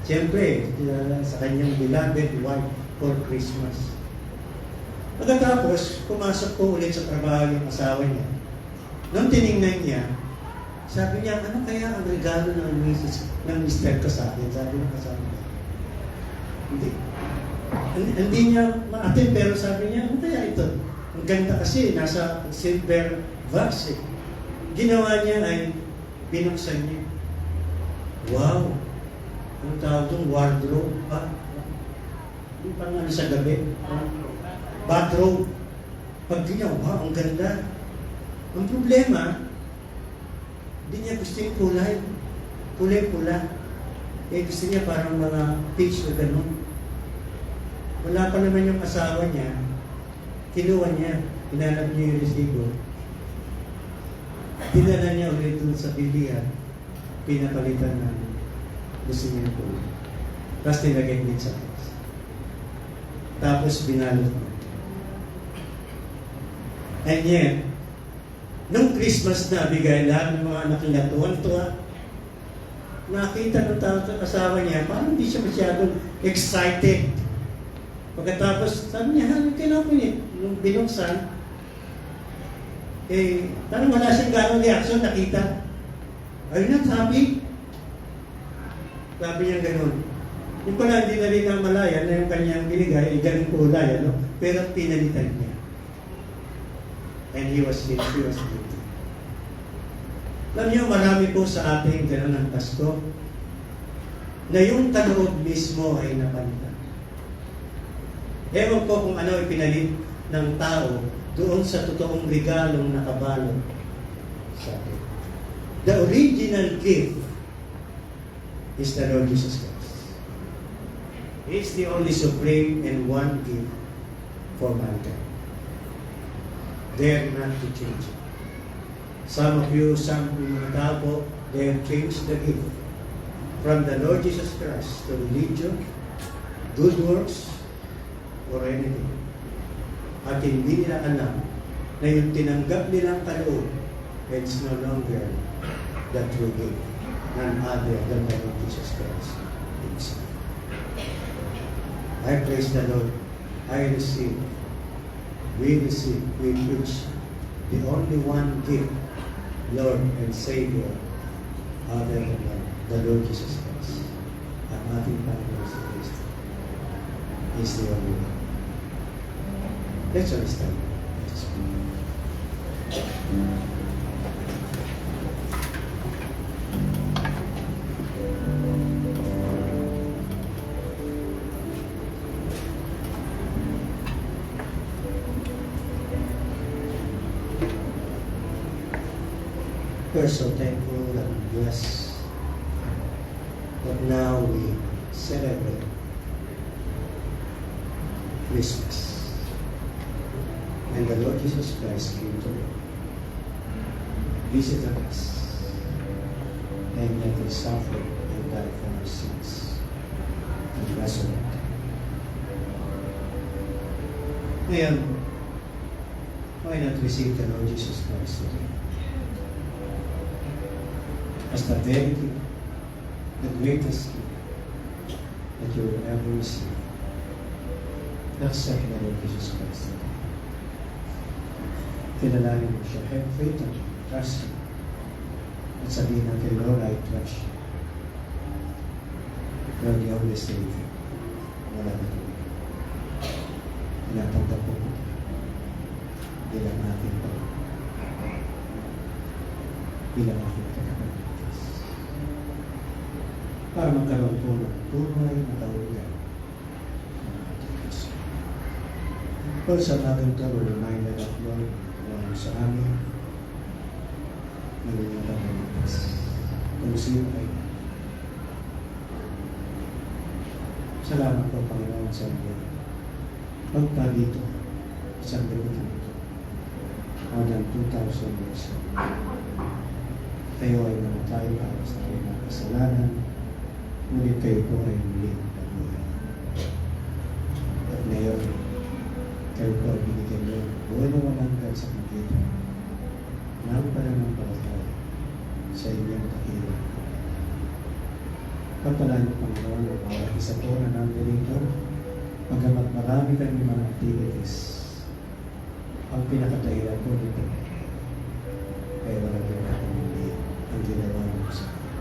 Speaker 4: Siyempre, sa kanyang beloved wife for Christmas. Pagkatapos, pumasok po ulit sa trabaho yung asawa niya. Nung tinignan niya, sabi niya, ano kaya ang regalo ng mister ko sa akin? Sabi ng asawa niya. Hindi niya ma-attend, pero sabi niya, ano kaya ito? Ang ganda kasi, nasa silver vase. Ginawa niya ay binuksan niya. Wow! Ang tawag doon, wardrobe pa. Hindi pa nga sa gabi. Bathrobe. Pag ginawa, wow, ang ganda. Ang problema, hindi niya gusto yung kulay. Kulay-pula. Eh, gusto niya parang mga peach na gano'n. Wala pa naman yung asawa niya. Kinuha niya. Hinanap niya yung resibo. Dinala niya ulit dun sa bilihan. Pinapalitan na gusto niya yung kulay. Tapos nilagay din sa box. Tapos binalot niya. And yet, nung Christmas na, bigay lahat ng mga anak niya, tuwan-tuwa. Nakita ng tao sa asawa niya, parang hindi siya masyadong excited. Pagkatapos, sabi niya, kailangan ko niya. Nung binuksan, parang wala siyang gano'ng reaction, nakita. Are you not happy? Sabi niya gano'n. Yung pala, hindi na rin namalayan na yung kanyang binigay, ganun kulay, ano? Pero pinalitan niya. And he was guilty. Alam niyo, marami po sa ating gano'n ng Pasko na yung kaloob mismo ay napalitan. Ewan ko kung ano ipinalit ng tao doon sa totoong regalong nakabalot sa atin. The original gift is the Lord Jesus Christ. He is the only supreme and one gift for mankind. Dare not to change it. Some of you, some mga tao, they have changed the gift from the Lord Jesus Christ to religion, good works, or anything. At hindi nila alam na yung tinanggap nilang kaloob, it's no longer the true gift, none other than the Lord Jesus Christ himself. I praise the Lord. I receive. We receive. We preach the only one gift, Lord and Savior, other than the Lord Jesus Christ. Ang ating Panginoon sa Kristo is the only one. Let's understand. Let's pray. We're so thankful and blessed that now we celebrate Christmas. And the Lord Jesus Christ came to visit us and yet He suffered and died for our sins and resurrected. Ngayon, why not receive the Lord Jesus Christ today? As the very gift, the greatest gift that you will ever receive. Accept the Lord Jesus Christ today. Kilalanin mo siya. Have faith in Him. Trust Him. At sabihin natin, Lord, I trust you. You're the only Savior. Wala na ito. Pinatanggap ko po. Bilang aking Panginoon. Bilang aking tagapagligtas. Para magkaroon po ng tunay na kauluyan ng ating Kristo. Pero sa natin ito, we're reminded of Lord, Lord sa amin, naging tagapagligtas. Kung sino ay salamat po, Panginoon, sa iyo. Pagka dito, isang gabi dito, more than 2,000 years ago, kayo ay namatay para sa aking mga kasalanan, ngunit kayo po ay muling nabuhay. At ngayon, kayo po ay binigyan nyo buhay na walang kahit sa magitan. Naroon pa naman palatay sa inyong kahilang. Pagpalaan niyo, Panginoon, ang bawat isa po na namin dito, pagkamat marami kami mga activities, ang pinakadahilan po dito ay walang pinakadali ang ginawa mo sa akin.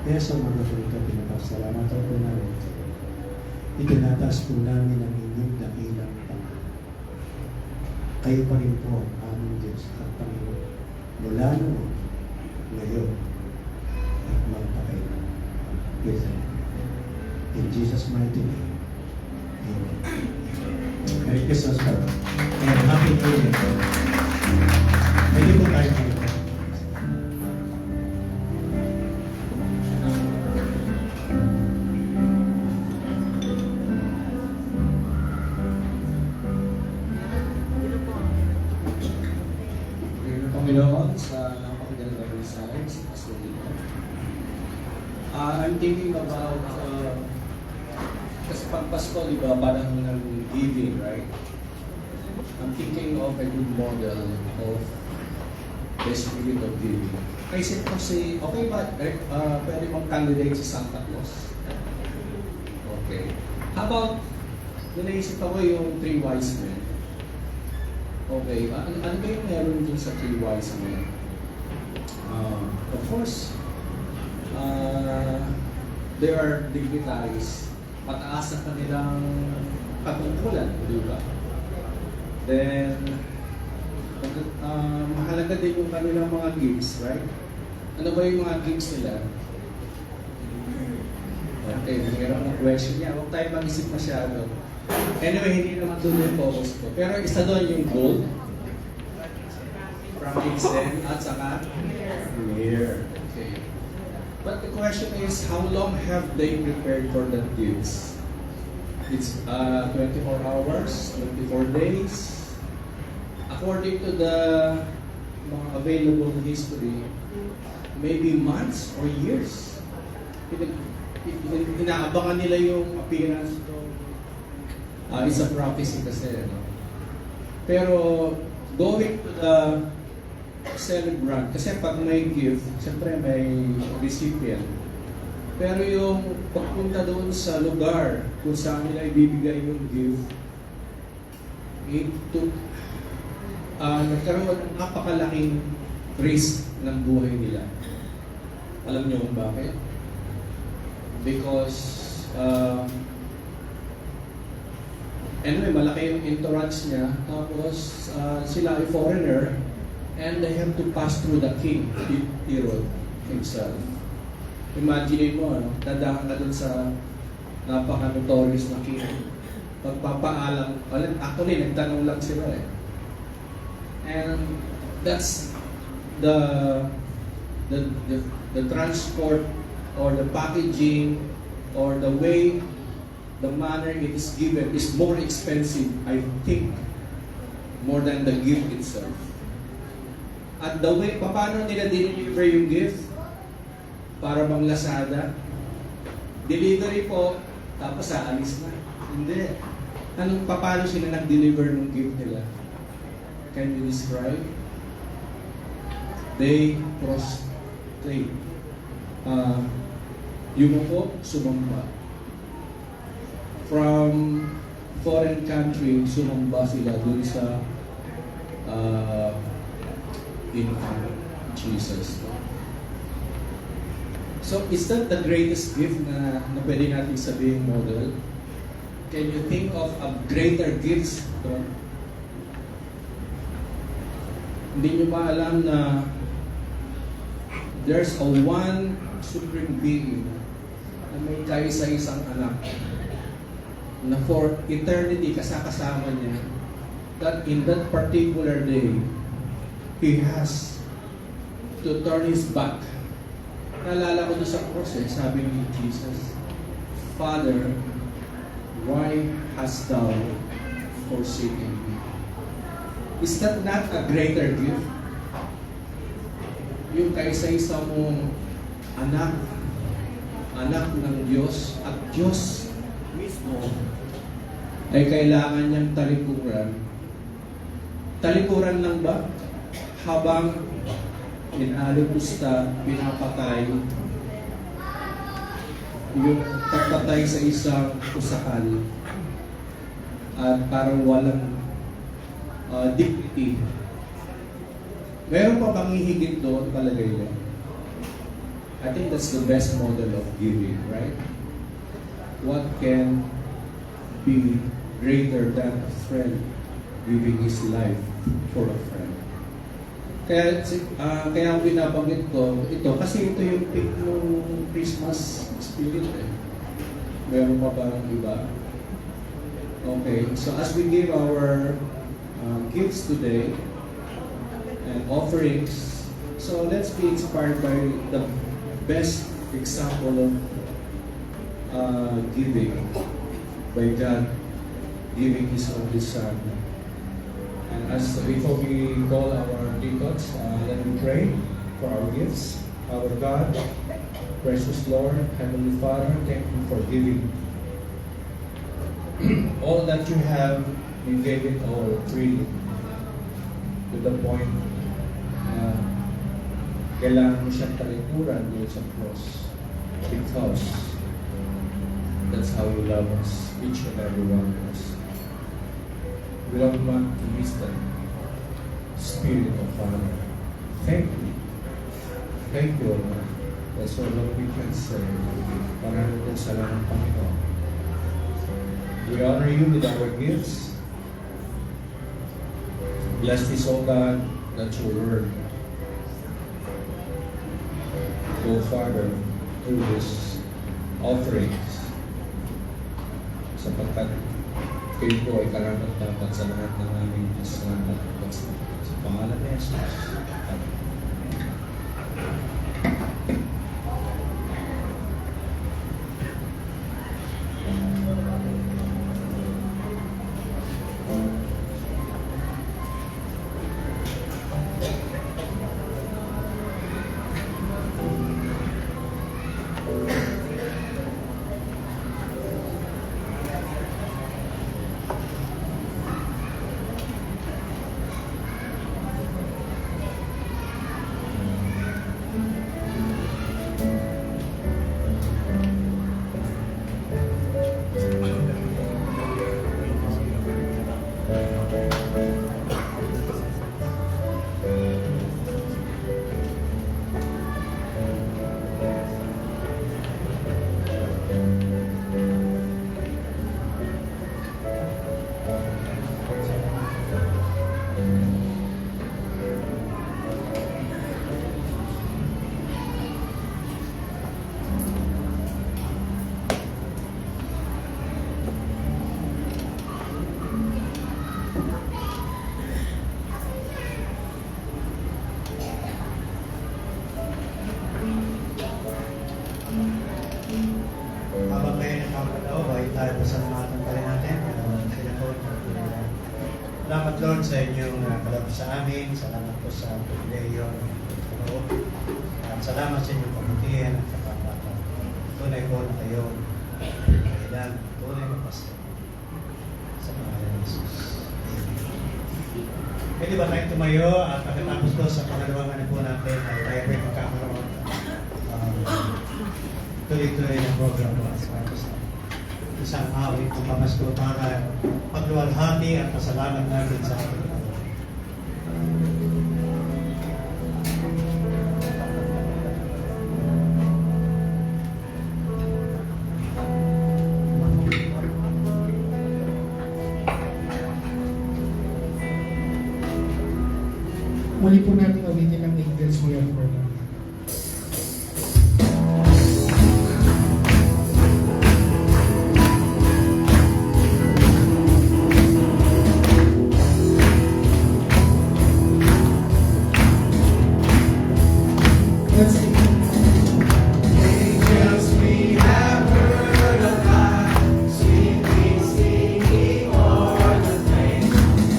Speaker 4: Kaya sa mga po ito, pinapasalamat po namin ito. Itinataas po namin ang inyong dakilang Panginoon. Kayo pa rin po ang aming Diyos at Panginoon mula noon, ngayon, at magpakailan. In Jesus' mighty name. Amen. Merry Christmas, Lord. And Happy New Year. Pwede po tayo mag-ito.
Speaker 5: Panginoon, sa napakagandang mensahe sa Pastor Lino. I'm thinking about, kasi pag Pasko, di ba, parang ng giving, right? I'm thinking of a good model of the spirit of giving. Kasi, okay ba, pwede mong candidate sa Santa Claus? Okay. How about, naisip ako yung 3 wise men. Okay, ano ba yung meron dun sa 3 wise men? Of course, they are dignitaries. Mataas ang kanilang katungkulan, di ba? Then, mahalaga din yung kanilang mga gifts, right? Ano ba yung mga gifts nila? Okay, mayroon ng question niya. Huwag tayo mag-isip masyado. Anyway, hindi naman doon yung focus ko. Pero isa doon yung gold, frankincense, at saka myrrh. Okay. But the question is, how long have they prepared for that gifts? It's 24 hours, 24 days. According to the mga available history, maybe months or years. Inaabangan nila yung appearance ko. It's a prophecy kasi. No? Pero going to the celebrant, kasi pag may gift, siyempre may recipient. Pero yung pagpunta doon sa lugar kung saan nila ibibigay yung gift, nagkaroon ng napakalaking risk ng buhay nila. Alam niyo kung bakit? Because anyway, malaki yung entourage niya. Tapos, sila ay foreigner and they have to pass through the king, Herod himself. Imagine mo, dadahan ka dun sa napaka-notorious na king. Pagpapaalam, actually, nagtanong lang sila eh. And that's the transport or the packaging or the way the manner it is given is more expensive, I think, more than the gift itself. At the way, paano nila deliver yung gift? Para bang Lazada. Delivery po, tapos aalis na. Hindi. Paano sila nag-deliver ng gift nila? Can you describe? They prostrate. Yumuko, sumamba. From foreign country, sumamba sila dun sa infant Jesus. So, is that the greatest gift na pwede natin sabihin model? Can you think of a greater gifts? Hindi nyo ba alam na there's a one supreme being na may kaisa-isang anak na for eternity kasama niya, that in that particular day he has to turn his back. Naalala ko doon sa cross sabi ni Jesus, Father, why hast thou forsaken me? Is that not a greater gift? Yung kaisa-isa mong anak ng Diyos at Diyos mismo ay kailangan niyang talikuran. Talikuran lang ba? Habang inalipusta, pinapatay, yung pagpatay sa isang kusakal at parang walang dignity. Meron pa bang hihigit doon palagay niyo? I think that's the best model of giving, right? What can be greater than a friend giving his life for a friend? Kaya ako binabanggit ko ito kasi ito yung peak ng Christmas spirit eh. Meron pa ba ng iba? Okay, so as we give our gifts today and offerings, so let's be inspired by the best example of giving by God giving His only Son. And as before we call our deacons, let me pray for our gifts. Our God, precious Lord, Heavenly Father, thank you for giving. All that you have, you gave it all freely. To the point kailangan mo siyang talikuran doon sa cross. Because that's how you love us, each and every one of us. We don't want to miss the Spirit of Father. Thank you. Thank you, Lord. That's all that we can say. Maraming salamat, Panginoon. We honor you with our gifts. Bless this, O God, that your word go farther through this offerings. Sapagkat kayo po ay karapat-dapat sa lahat ng aming kasalanan sa pangalan ni Jesus.
Speaker 3: Habang kayo nakapalaw, ay tayo pasalamatan pa rin natin. Salamat Lord sa inyong kalab sa amin. Salamat po sa pribileyo. At salamat sa inyong pamutihan at kapapatan. Tunay po na kayo kailan tunay na pasto sa pangalan ni Jesus. Pwede ba tayong tumayo at pagkatapos ko sa pangalawang ano po natin ay tayo po magkakaroon tuloy-tuloy na program po sa isang awit ng pamasko para pagluwalhati at pasalamat natin sa ating Panginoon.
Speaker 1: Muli po natin awitin ang Angels We Have For Now. Let's sing.
Speaker 2: Angels we have heard of high, sweetly singing o'er the plain,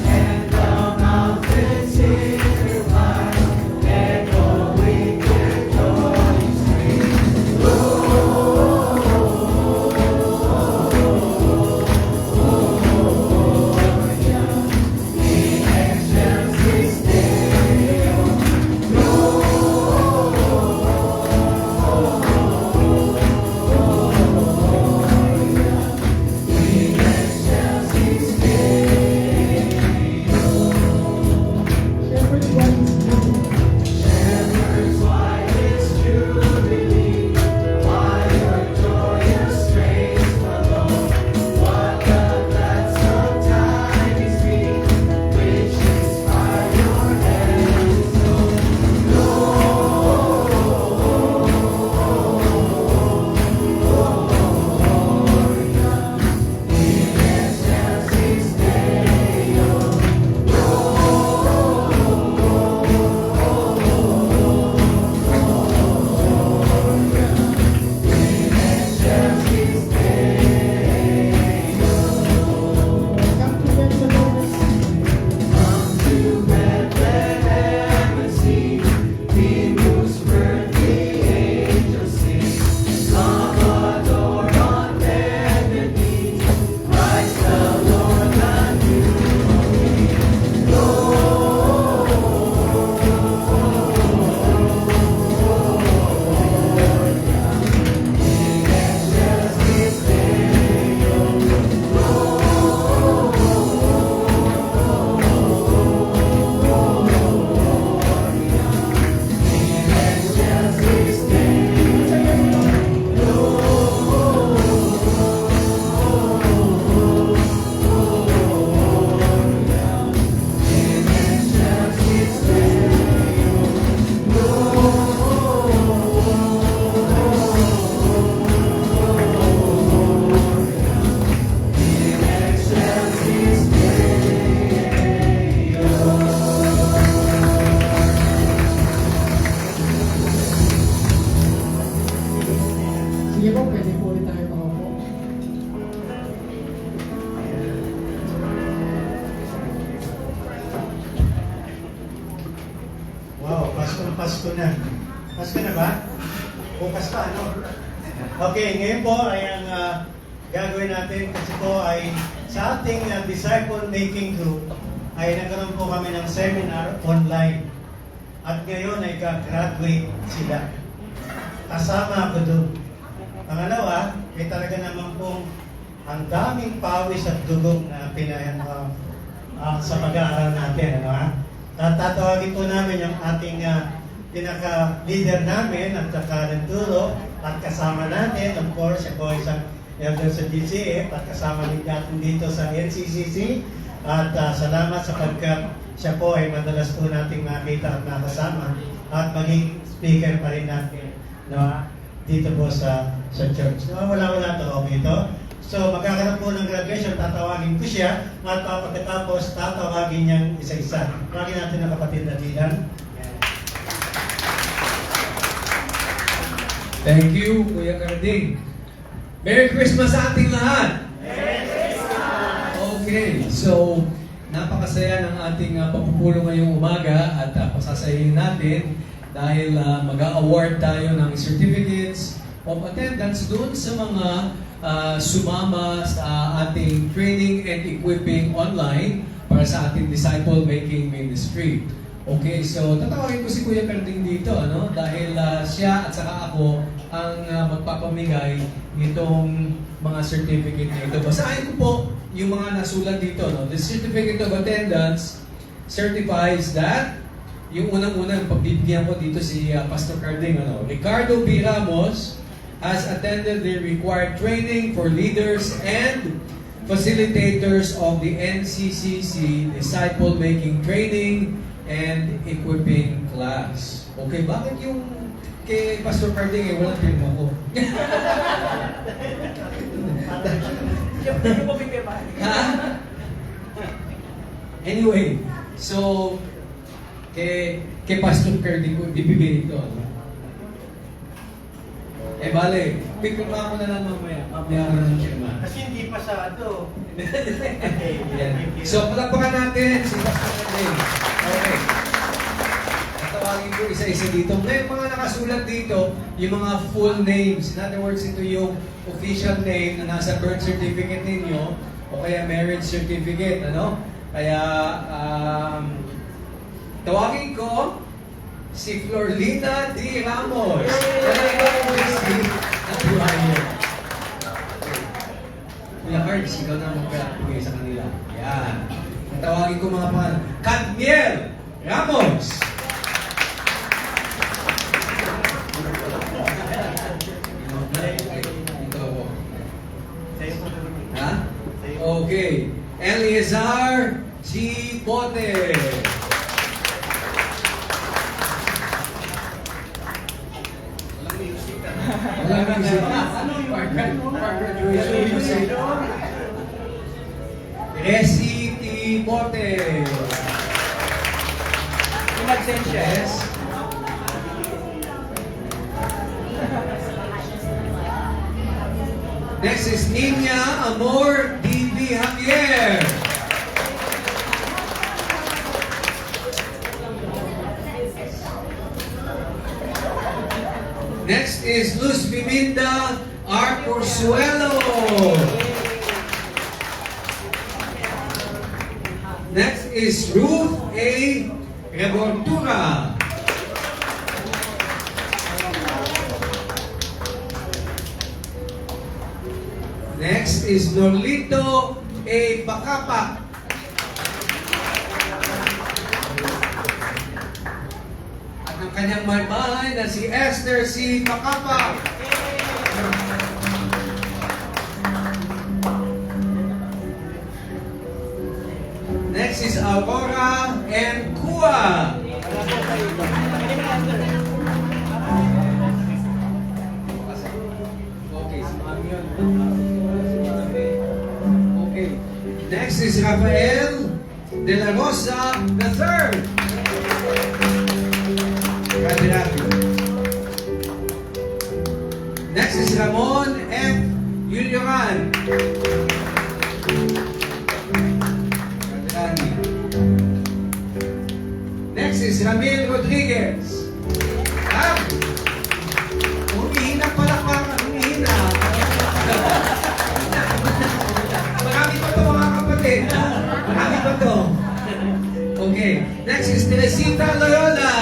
Speaker 2: and the mountains hear wide, echoing their joyous strain. In excelsis Deo, in excelsis
Speaker 1: Shepherd's Wife is good.
Speaker 2: Shepherds, why it's jubilee? Why your joyous strains below? What the glad sometimes be, which inspire your heavenly soul. In excelsis Deo.
Speaker 1: Come to Bethlehem.
Speaker 2: Come to Bethlehem and see, He whose birth the angels sing. Come adore on bended knee, Christ the Lord the newborn. In excelsis Deo. In excelsis
Speaker 1: Sige po, pwede po ulit tayo makaupo.
Speaker 3: Wow, Pasko na. Pasko na ba? Bukas pa, ano? Okay, ngayon po ay ang gagawin natin kasi po ay sa ating disciple making group ay nagkaroon po kami ng seminar online. At ngayon ay ka-graduate sila. Kasama ako doon. Pangalawa, ay talaga naman pong ang daming pawis at dugong na pinayan sa pag-aaral natin. Ano, ha? Tatawagin po namin yung ating pinaka-leader namin at saka nagturo at kasama natin, of course, siya po isang elder sa DCF at kasama natin dito sa NCCC at salamat sapagkat siya po ay madalas po nating makita at nakasama at maging speaker pa rin natin, no, dito po sa church. No, wala to, okay ito. So, magkakaroon po ng graduation, tatawagin ko siya, at pagkatapos, tatawagin niyang isa-isa. Tawagin natin ang kapatid na Dylan.
Speaker 6: Thank you, Kuya Carding. Merry Christmas sa ating lahat! Merry Christmas! Okay, so napakasaya ng ating pagpupulong ngayong umaga at pasasayahin natin dahil mag-award tayo ng certificates of attendance doon sa mga sumama sa ating training and equipping online para sa ating disciple-making ministry. Okay, so tatawagin ko si Kuya Carding dito, ano? Dahil siya at saka ako ang magpapamigay nitong mga certificate na ito. Basahin ko po yung mga nasulat dito, no? The certificate of attendance certifies that yung unang-unang pagbibigyan ko dito si Pastor Carding, ano? Ricardo B. Ramos has attended the required training for leaders and facilitators of the NCCC Disciple-Making Training and Equipping Class. Okay, bakit yung kay Pastor Carding walang pirma ko? Ha? Anyway, so kay Pastor Carding ko bibigay ito. Ano? Bale, pipirma ko na lang mamaya. Mamaya ko na ng pirma.
Speaker 4: Kasi hindi pa sa ito.
Speaker 6: So, palakpakan natin si Pastor Carding. Okay. Tawagin ko isa-isa dito. May mga nakasulat dito, yung mga full names. In other words, ito yung official name na nasa birth certificate ninyo o kaya marriage certificate, ano? Kaya, tawagin ko si Florlina D. Ramos. Wala ikaw ang Christy at Ryan. Kuya Cards, ikaw na magpapagay sa kanila. Yan. Tawagin ko mga pangalan. Cadmiel Ramos. Ha? Okay. Eleazar G. Bote. Walang music. For graduation music. Resi T. Bote. Yes. Next is Nina Amor D.B. Javier. Next is Luz Biminda R. Porzuelo. Next is Ruth A. Revoltura. Next is Norlito A. Bacapa. At ang kanyang may-bahay na si Esther C. Bacapa. Next is Aurora M. Kua. Okay, si Mami yun. Okay. Next is Rafael De La Rosa III. Next is Ramon F. Yulioran. Next is Ramil Rodriguez. Humihina pala parang humihina. Marami pa to mga kapatid. Marami pa to. Okay. Next is Teresita Loyola.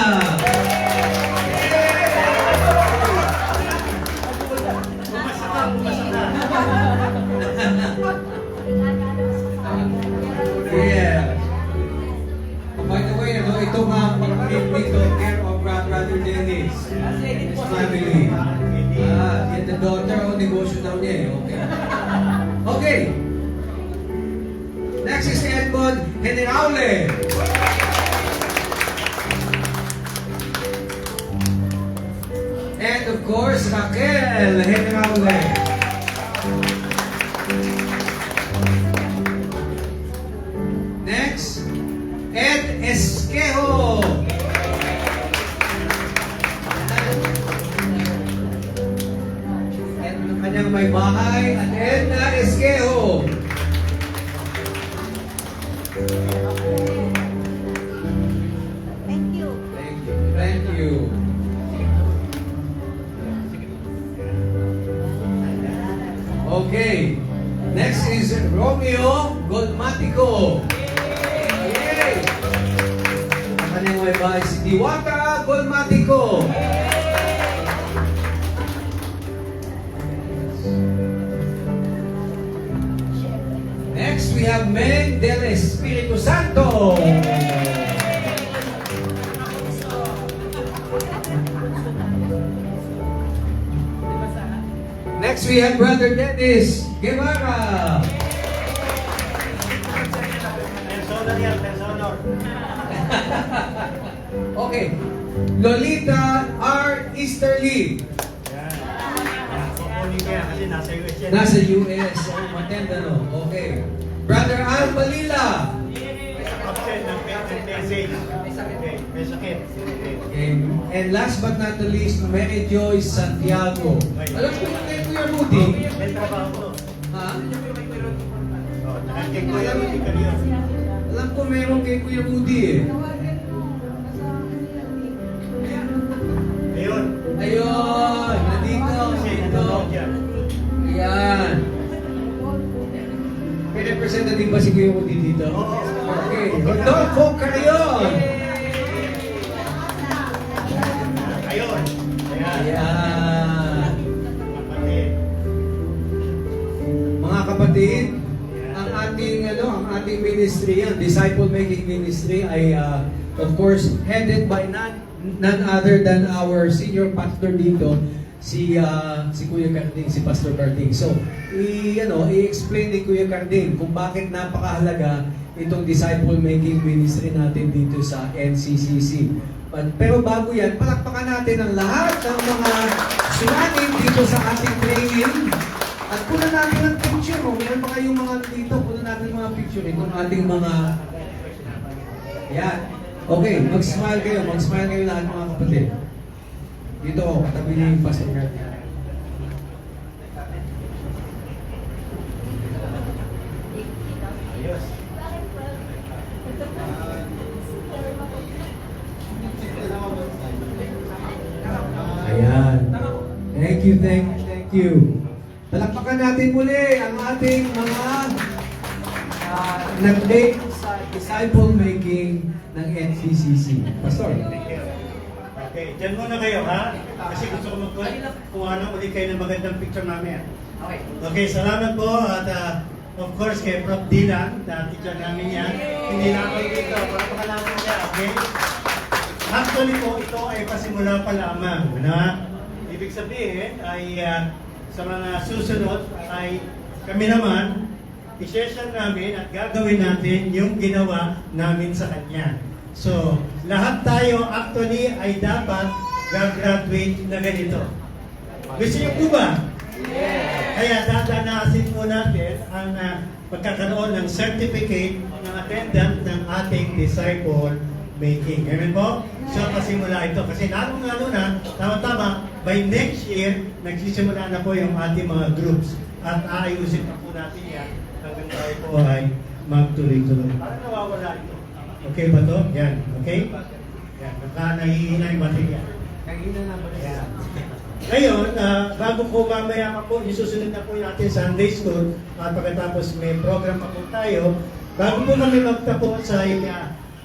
Speaker 6: Yeah. By the way, ano, ito nga pag-clip nito, care of Brother Dennis. His family. The daughter o negosyo daw niya eh. Okay. Okay. Next is Edmond Heneraule. And of course, Raquel Heneraule. Next, Ed Esquejo. At ang kanyang may bahay, at Edna Esquejo.
Speaker 7: Thank you.
Speaker 6: Thank you. Thank you. Next is Romeo Golmatico. Yay! Ang kanyang wife ay si Diwata Golmatico. Next, we have Meng del Espiritu Santo. Next, we have Brother Dennis Guevara.
Speaker 4: Personal yan, personal.
Speaker 6: Okay. Lolita R. Easterly.
Speaker 4: Kukunin niya kasi nasa US yan.
Speaker 6: Nasa US. Matenda, no? Okay. Brother Al Balila.
Speaker 4: Absent ng message. Okay, may sakit. Okay.
Speaker 6: Okay. And last but not the least, Mary Joyce Santiago. Alam ko yung kay Kuya Rudy.
Speaker 4: May trabaho ko.
Speaker 6: Ha?
Speaker 4: Oh, nakakikuya mo di kanyo.
Speaker 6: Alam ko meron kay Kuya Rudy eh.
Speaker 4: Ayun.
Speaker 6: Ayun! Nandito!
Speaker 4: Kasi
Speaker 6: Nandito!
Speaker 4: nanonood yan.
Speaker 6: Ayan! May representative ba si Kuya Rudy dito?
Speaker 4: Oo.
Speaker 6: Okay. Rodolfo Carrion!
Speaker 4: Ayun. Ayan.
Speaker 6: Ayan!
Speaker 4: Kapatid.
Speaker 6: Mga kapatid, ang ating ministry, ang disciple making ministry ay of course headed by none other than our senior pastor dito, si Kuya Carding, si Pastor Carding. So, i-explain ni Kuya Carding kung bakit napakahalaga itong disciple making ministry natin dito sa NCCC. Pero bago yan, palakpakan natin ang lahat ng mga sulanin dito sa ating training. At kunan natin ang picture mo. Meron pa kayong mga dito. Kunan natin mga picture. Itong ating mga... Yan. Okay, mag-smile kayo. Mag-smile kayo lahat mga kapatid. Dito ako, katabi niyo yung Pastor Kurt.
Speaker 4: Ayos.
Speaker 6: Ayan. Thank you, thank you, thank you. Palakpakan natin muli ang ating mga nag-date sa disciple making ng NCCC. Pastor.
Speaker 4: Thank you. Okay, dyan muna kayo ha. Kasi gusto ko kuha ng uli kayo ng magandang picture namin. Okay, salamat po at of course kay Prof. Dylan, na teacher namin yan. Hindi na ako dito, para namin siya, okay? Actually po, ito ay pasimula pa lamang. Na? Ibig sabihin ay sa mga susunod ay kami naman, i-session namin at gagawin natin yung ginawa namin sa kanya. So, lahat tayo actually ay dapat gagraduate na ganito. Gusto niyo po ba? Kaya dadanasin po natin ang pagkakaroon ng certificate ng attendant ng ating disciple making. Amen po? So, pasimula ito. Kasi lalo na, tama-tama, by next year, nagsisimula na po yung ating mga groups. At aayusin pa po natin yan hanggang tayo po ay magtuloy-tuloy. Parang nawawala ito. Okay ba to? Yan. Okay? Yan. Nahihina yung material.
Speaker 6: Kagina naman
Speaker 4: Yan. Ngayon, bago po mamaya pa po, isusunod na po natin Sunday School at pagkatapos may program pa po tayo, bago po kami magtapos ay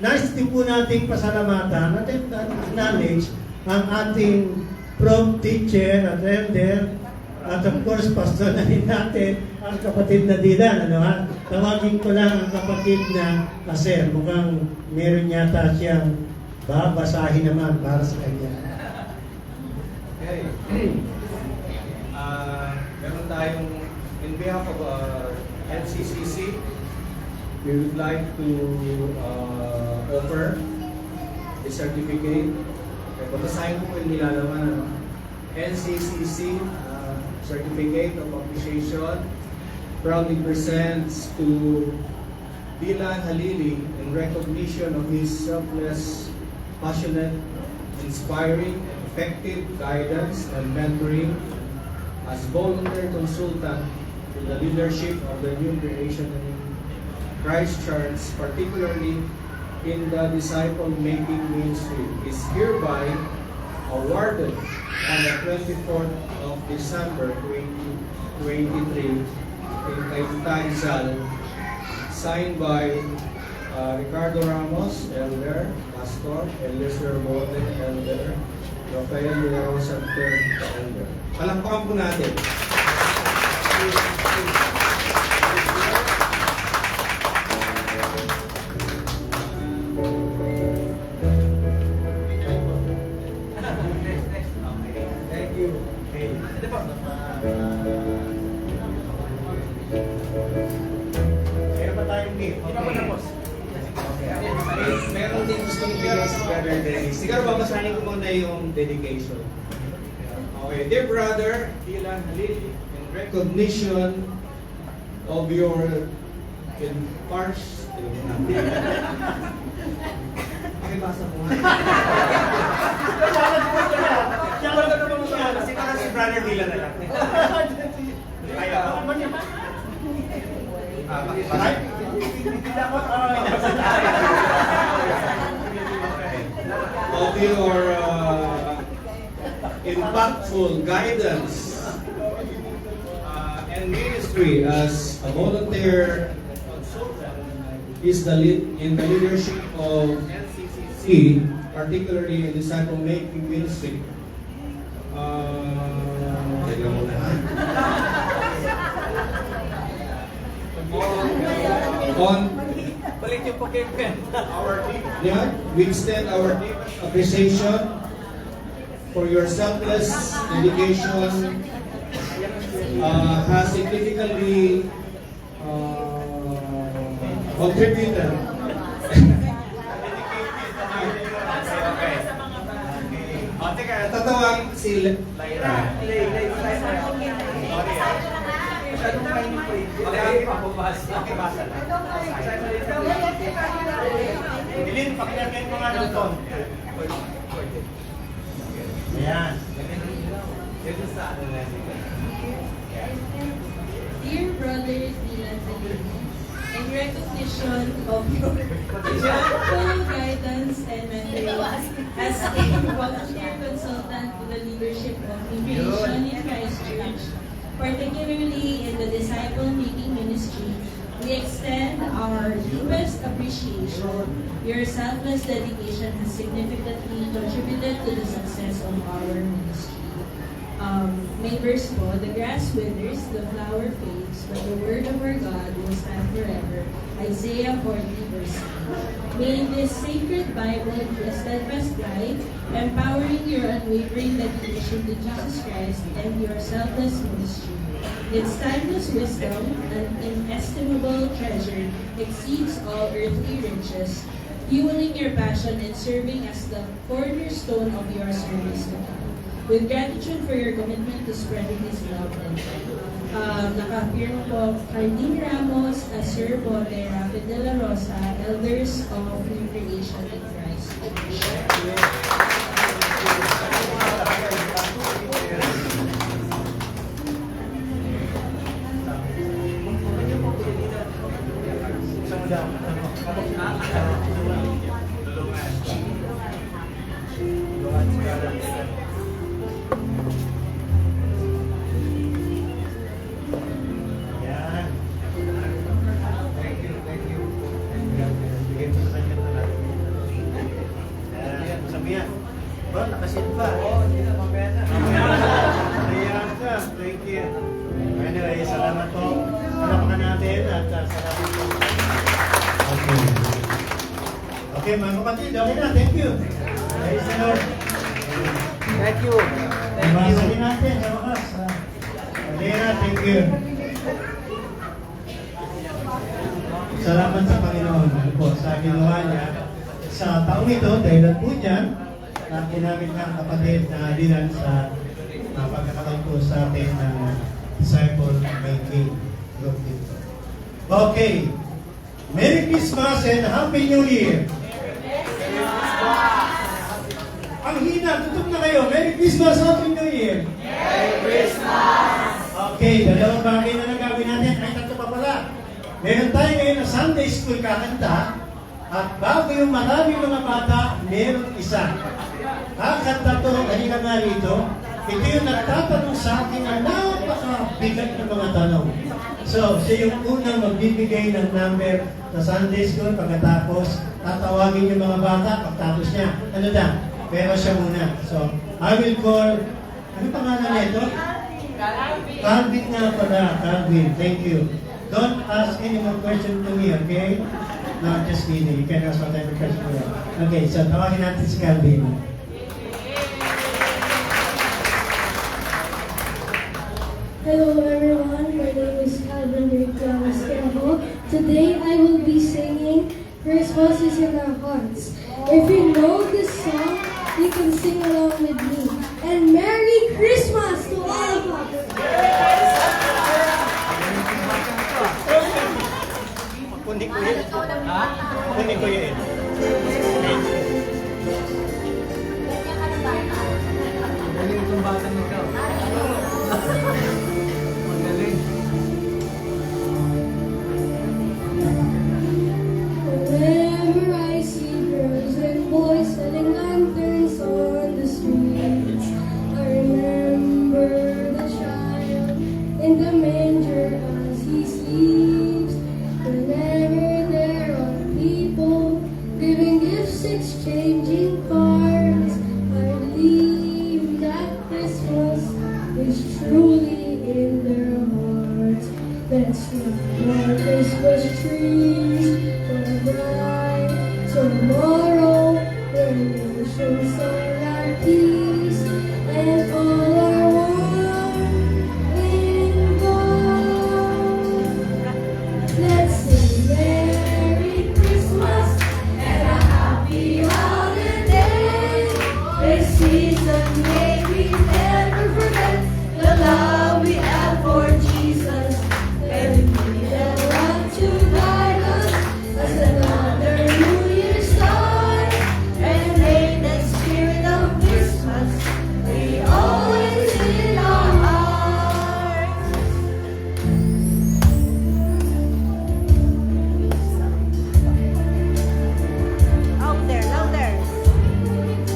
Speaker 4: nais din po nating pasalamatan at acknowledge ang ating prom teacher at elder at of course pastor na rin natin ang kapatid na Dylan. Tawagin ko lang ang kapatid na Aser. Mukhang meron yata siyang babasahin naman para sa kanya.
Speaker 5: Okay. Meron tayong, in behalf of NCCC, we would like to offer a certificate. Babasahin ko yung nilalaman. NCCC Certificate of Appreciation proudly presents to Dylan Halili in recognition of his selfless, passionate, inspiring, effective guidance and mentoring as volunteer consultant to the leadership of the new creation in Christchurch, particularly in the disciple-making ministry, is hereby awarded on the 24th of December 2023 kay Tita Isal, signed by Ricardo Ramos, Elder, Pastor, Eliezer Bote, Elder, Rafael De La Rosa, third Elder. Palakpakan po natin. Thank you.
Speaker 3: Meron pa tayong gift.
Speaker 5: Meron din gusto bigyan si Brother Dennis. Siguro babasahin ko muna yung dedication. Okay, dear brother, Dylan Halil, in recognition of your Pakibasa mo.
Speaker 3: Siguro si Brother Dylan na lang.
Speaker 5: Of your impactful guidance and ministry as a volunteer is in the leadership of NCCC, particularly in disciple making ministry. On we extend our deepest appreciation for your selfless dedication, has significantly contributed. Tatawagin si Lyra.
Speaker 3: Dilin, pakilagay mo nga ng ton. Ayan.
Speaker 7: Dear brother Dylan Halil, in recognition of your full guidance and mentoring as a volunteer consultant to the leadership of Immigration in Christ Church, particularly in the disciple-making ministry, we extend our deepest appreciation. Your selfless dedication has significantly contributed to the success of our ministry. May verse po, the grass withers, the flower fades, but the word of our God will stand forever. Isaiah 40 verse 9. May this sacred Bible be a steadfast guide, empowering your unwavering dedication to Jesus Christ and your selfless ministry. Its timeless wisdom, an inestimable treasure, exceeds all earthly riches, fueling your passion and serving as the cornerstone of your service to God. With gratitude for your commitment to spreading His love and light. Naka-appear po Cardine Ramos, Sir Bote, Rafael De La Rosa, Elders of New Creation in Christ.
Speaker 3: Ayan. Thank you. Bigay mo sa kanya na lang. Ayan, sabi yan. Ba, nakasit pa. Oo, hindi na mabena. Ayan ka, thank you. Anyway, salamat po. Palapakan natin at salamat po. Okay. Okay, mga kapatid, okay na, thank you. Praise the Lord.
Speaker 8: Thank you.
Speaker 3: Ibasahin natin sa wakas. Alina, thank you. Salamat sa Panginoon po sa ginawa niya sa taong ito, dahil po niyan na ginamit ng kapatid na Dylan sa pagkakataon po sa atin ng disciple making group dito. Okay. Merry Christmas and Happy New Year! Ang hina, tutok na kayo. Merry Christmas, Happy New Year! Merry Christmas! Okay, dalawang bagay na nagawin natin. Ay, tatlo pa pala. Meron tayo ngayon na Sunday School kakanta. At bago yung maraming mga bata, meron isa. Kakanta to, halika nga rito. Ito yung nagtatanong sa akin na napakabigat ng mga tanong.
Speaker 4: So, siya yung unang magbibigay ng number sa Sunday School. Pagkatapos, tatawagin yung mga bata. Pagkatapos niya, ano na, pero siya muna. So, I will call, ano pangalan nito? Calvin nga pala, Calvin. Thank you. Don't ask any more question to me, okay? No, just kidding. You can ask whatever question you want. Okay, so tawagin natin si Calvin.
Speaker 9: Hello everyone, my name is Calvin Ramos. Today I will be singing Christmas is in Our Hearts. If you know this song, you can sing along with me. And Merry Christmas to all of us!
Speaker 4: Kundi ko yun. Ha? Kundi ko yun.
Speaker 8: Galing itong batang ikaw. Magaling.
Speaker 9: Whenever I see girls and boys selling lanterns on the streets, I remember the child in the manger as he sleeps. Whenever there are people giving gifts, exchanging cards, I believe that Christmas is truly in their hearts. Let's light our Christmas trees for a bright tomorrow when nations are at peace and all are one in God. Let's sing Merry Christmas and a happy holiday. This season may we never forget the love we have for Jesus. And we will want to guide us as another New Year start. And may the spirit of Christmas be always in our hearts.
Speaker 10: Louder, louder.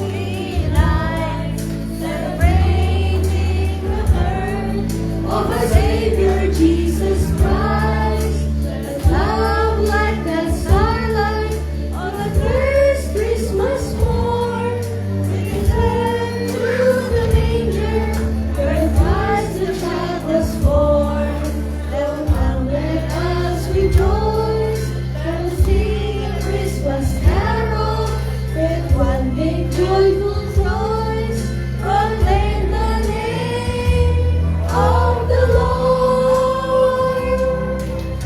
Speaker 9: We light, celebrating the birth of our Savior Jesus Christ. Let love like that starlight on the first Christmas morn. We declare through the manger where Christ the child was born. Let us rejoice and sing a Christmas carol with one big joyful voice, proclaim the name of the Lord.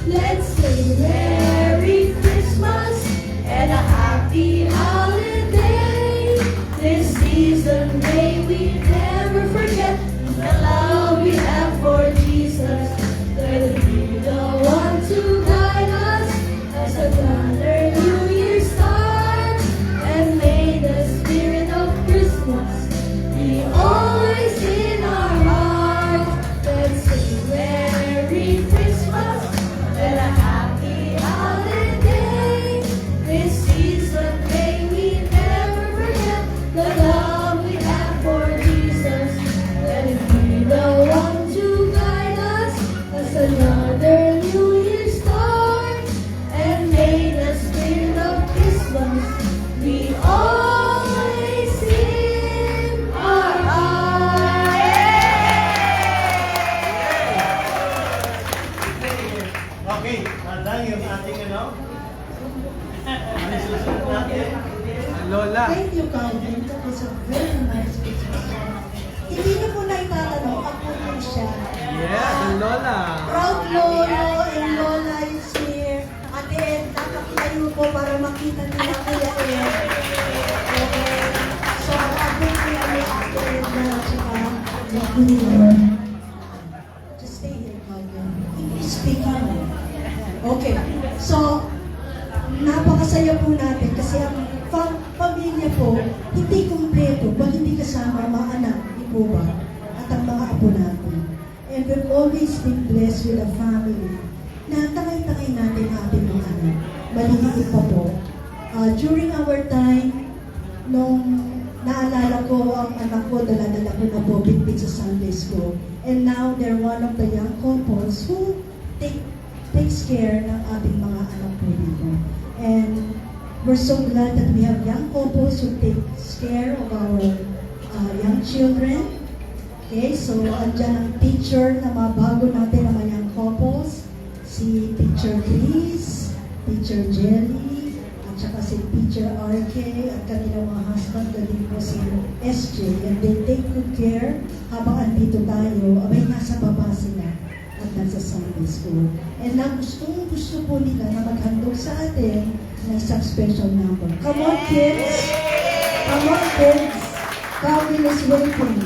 Speaker 9: Let's sing Merry Christmas and a happy holiday. This season may we never forget the love we have for Jesus. Let it be the one to guide us as another New Year starts. And may the spirit of Christmas be always in our hearts. Let's sing Merry Christmas and a happy holiday. This season may we never forget the love we have for Jesus. Let it be the one to guide us as another New Year starts. And may the spirit of Christmas be always in our hearts.
Speaker 4: Okay, dahil yung ating ano? Ano susunod natin?
Speaker 8: Ang lola.
Speaker 10: Thank you, Calvin. That was a very nice Christmas song. Hindi niyo po na itatanong, ako po siya.
Speaker 8: Yeah, ang lola.
Speaker 10: Proud Lolo and Lola is here. Ate Ed, nakakalayo po para makita nila Kuya Ed. Okay. So, ako po yung Ate Ed na saka yung Kuya. Just stay here, Calvin. Speak on. Okay. So, napakasaya po natin kasi ang pamilya po, hindi kumpleto pag hindi kasama ang mga anak, di po ba? At ang mga apo natin. And we've always been blessed with a family na tangay-tangay natin ang ating mga anak. Maliliit pa po. During our time, nung naalala ko ang anak ko, dala-dala ko na po bitbit sa Sunday school. And now, they're one of the young couples who takes care ng ating mga anak po dito. And we're so glad that we have young couples who takes care of our young children. Okay, so andyan ang teacher na mga bago natin na mga young couples, si Teacher Chris, Teacher Jelly, at saka si Teacher RK, at kanilang mga husband na din po si SJ. And they take good care habang andito tayo, abay nasa baba sila at nasa Sunday school. And na gusto po nila na maghandog sa atin ng isang special number. Come on, kids! Come on, kids! Calvin is waiting.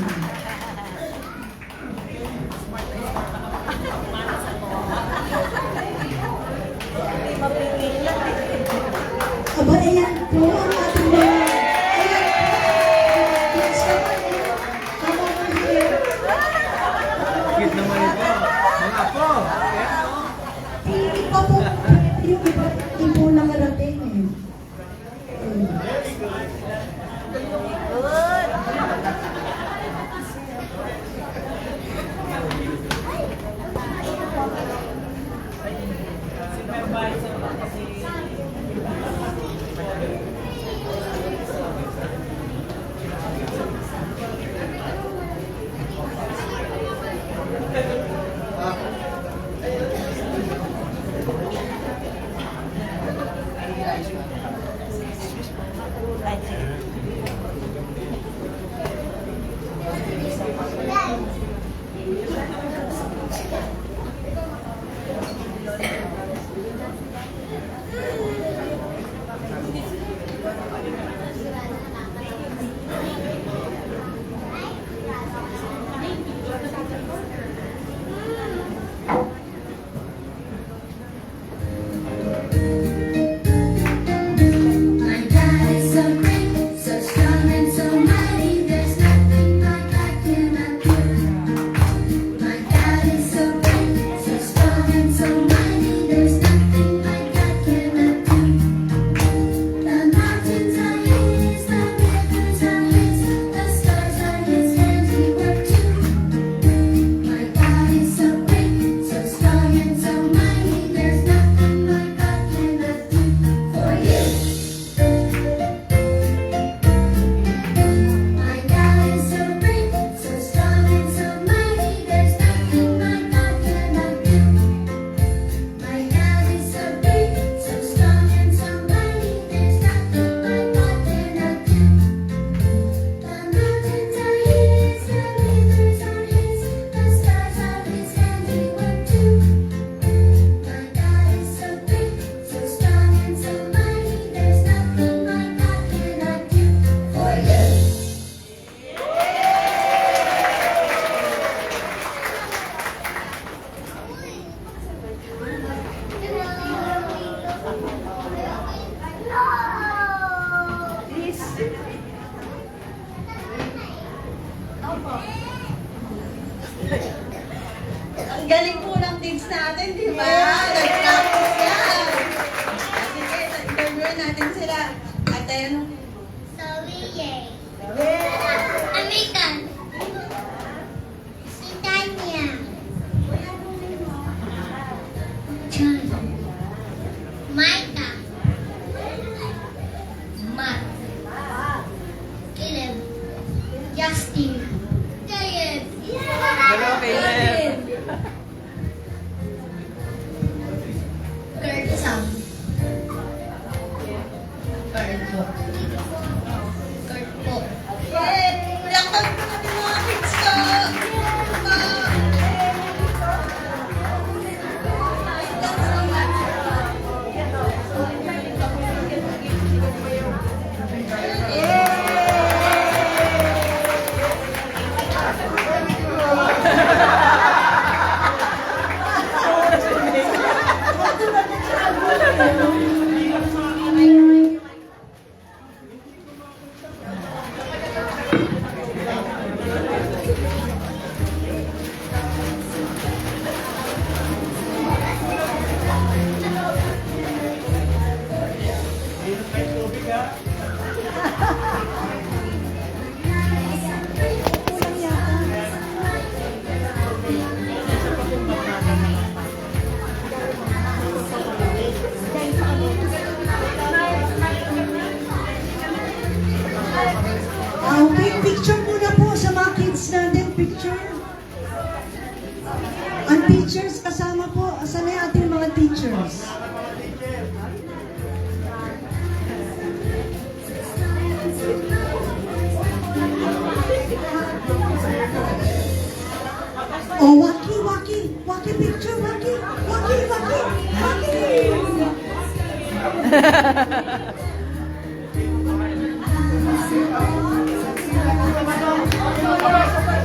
Speaker 10: Aba, ayan po ang ating mga... Ayan po! Kids, come on in. Come over here.
Speaker 8: Cute naman ito. Mga apo. Ayan, no?
Speaker 10: Hindi pa po, yung iba, hindi po nakarating eh.
Speaker 9: Ang galing po ng kids natin, di ba? Nag-practice yan. Sige, interview natin sila. Aten.
Speaker 11: Soviet. American. Si Tanya. John. Micah. Matt. Caleb. Justin. Caleb.
Speaker 8: Hello, Caleb.
Speaker 11: Kurt Sam. Kurt po. Kurt po.
Speaker 9: Lakad po natin mga kids ko.
Speaker 10: Oh, Waki picture, Waki.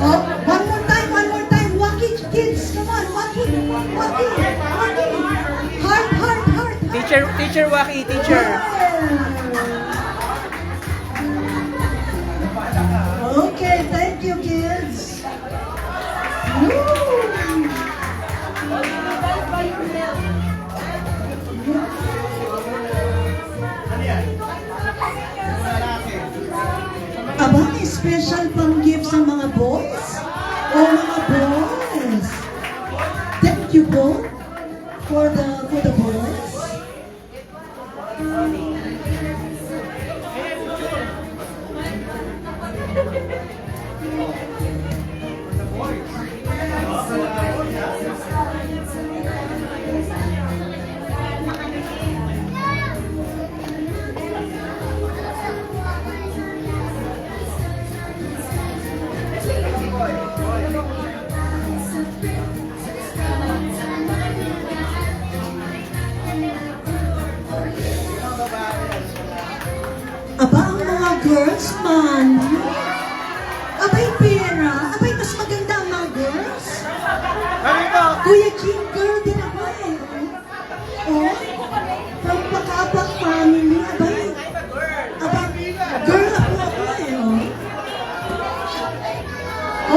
Speaker 10: Oh, one more time, Waki kids, come on, Waki. Heart.
Speaker 8: Teacher Waki, teacher.
Speaker 10: Okay, thank you, kids. Woo! Aba, may special pang gift sa mga boys? Oh, mga boys. Thank you po for the boys. Aba, ang mga girls man. Abay, pera. Abay, mas maganda ang mga girls. Kuya Jim, girl din ako eh. Oh, from Pakapak family. Abay, girl ako eh. Oh.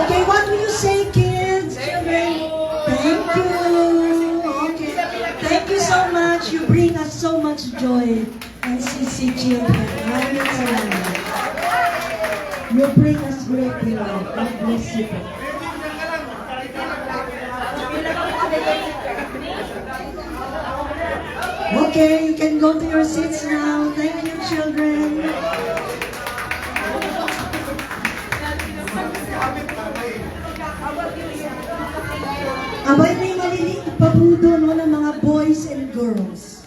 Speaker 10: Okay, what will you say, kids? Children? Thank you. Okay. Thank you so much. You bring us so much joy. NCC children. Maraming salamat. You bring us great joy. God bless you. Okay, you can go to your seats now. Thank you, children. Abay, may maliliit pa po doon no, ng mga boys and girls.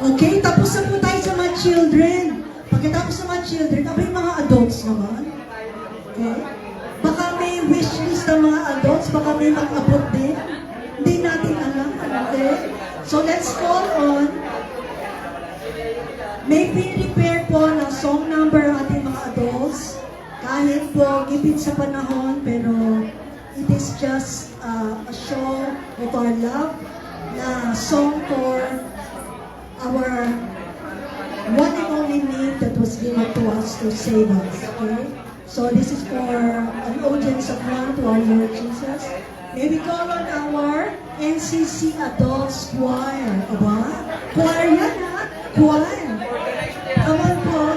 Speaker 10: Okay, tapos na po tayo sa mga children. Pagkatapos sa mga children, abay mga adults naman. Okay? Baka may wish list ng mga adults, baka may mag-abot din. Hindi natin alam. Okay? So let's call on. May prepare po na song number ating mga adults. Kahit po gipit sa panahon, pero it is just a show of our love na song for our one and only name that was given to us to save us. Okay? So this is for an audience of one to our Lord Jesus. May we call on our NCC Adults Choir. Aba? Choir yan ha? Choir. Come on po.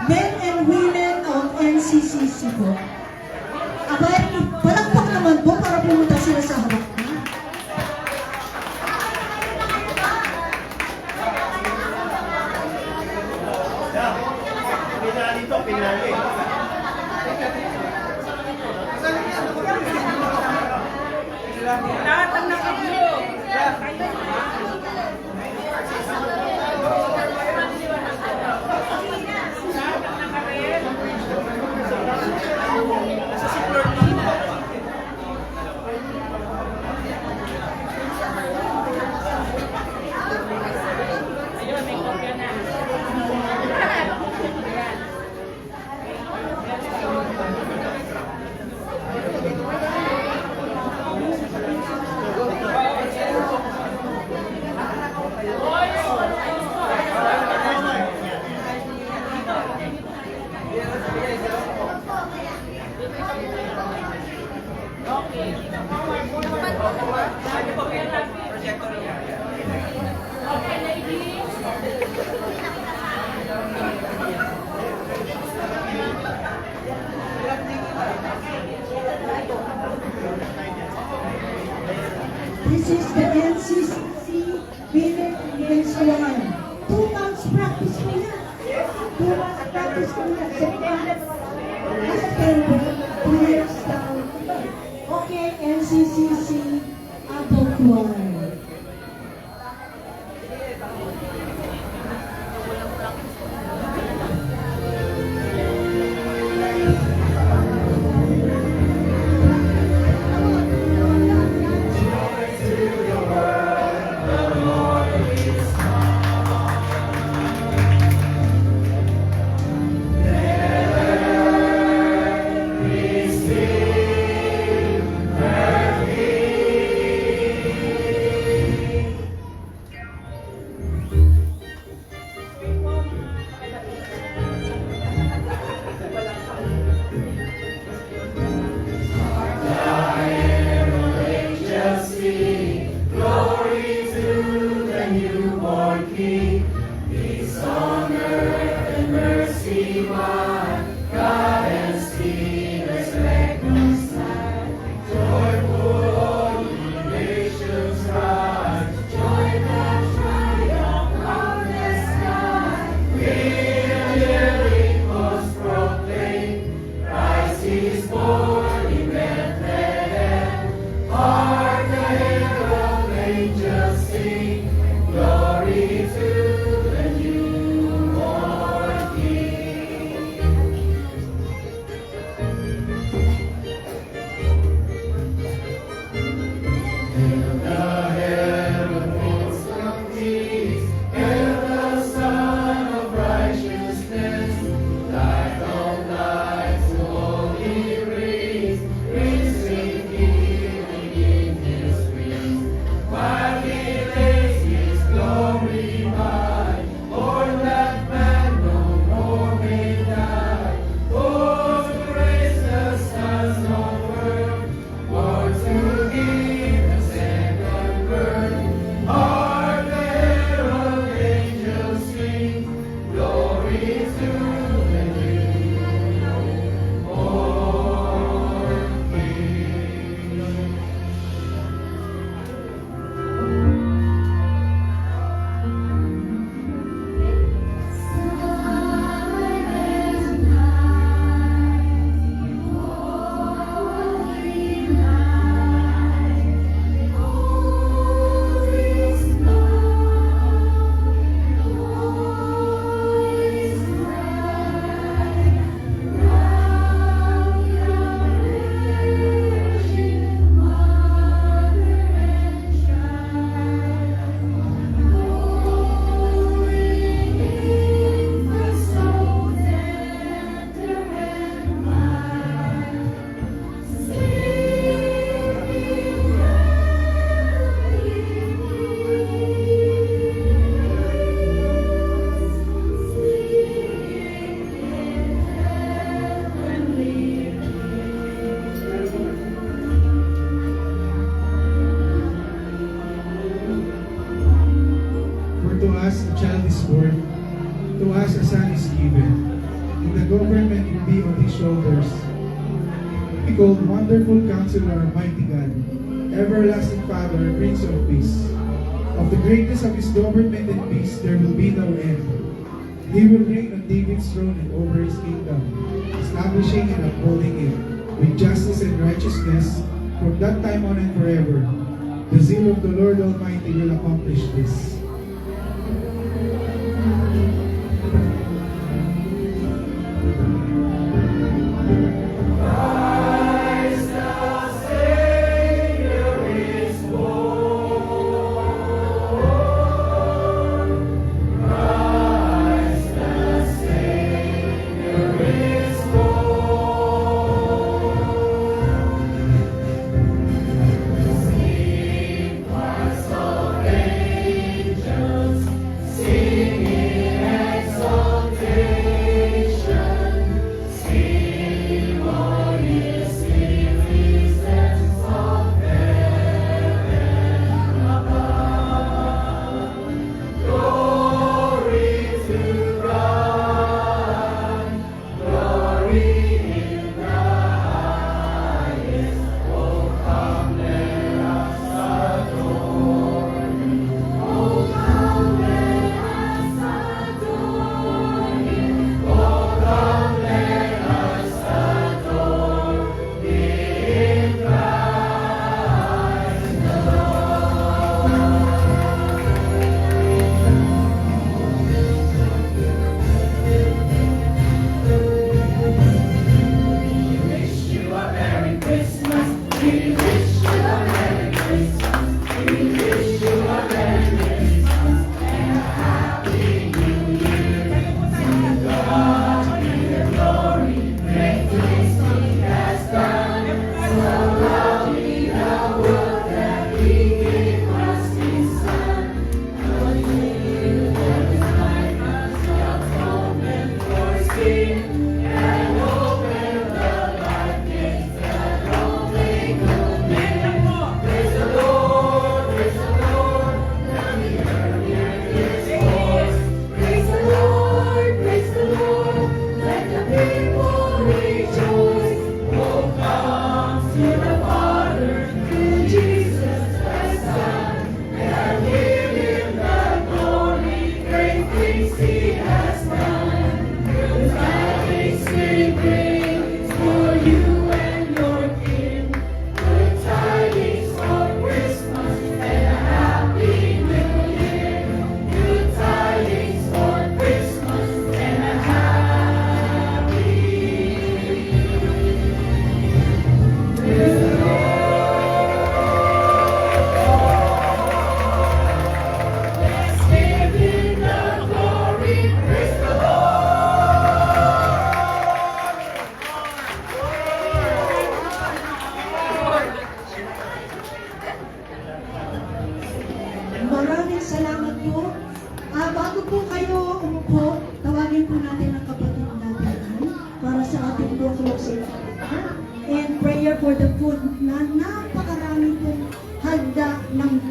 Speaker 10: Men and women of NCCC po. Aba, palakpak naman po para pumunta sila sa harap.
Speaker 4: Pinali.
Speaker 8: Lahat ang naka-blue.
Speaker 10: This is the NCCC Women Against One. 2 months practice ko yan. 2 months practice ko yan. Nasa table, 2 years down. Okay, NCCC Adult Choir.
Speaker 2: To us a child is born, to us a son is given, and the government will be on his shoulders. He called Wonderful Counselor, Mighty God, Everlasting Father, Prince of Peace. Of the greatness of his government and peace there will be no end. He will reign on David's throne and over his kingdom, establishing and upholding it with justice and righteousness from that time on and forever. The zeal of the Lord Almighty will accomplish this.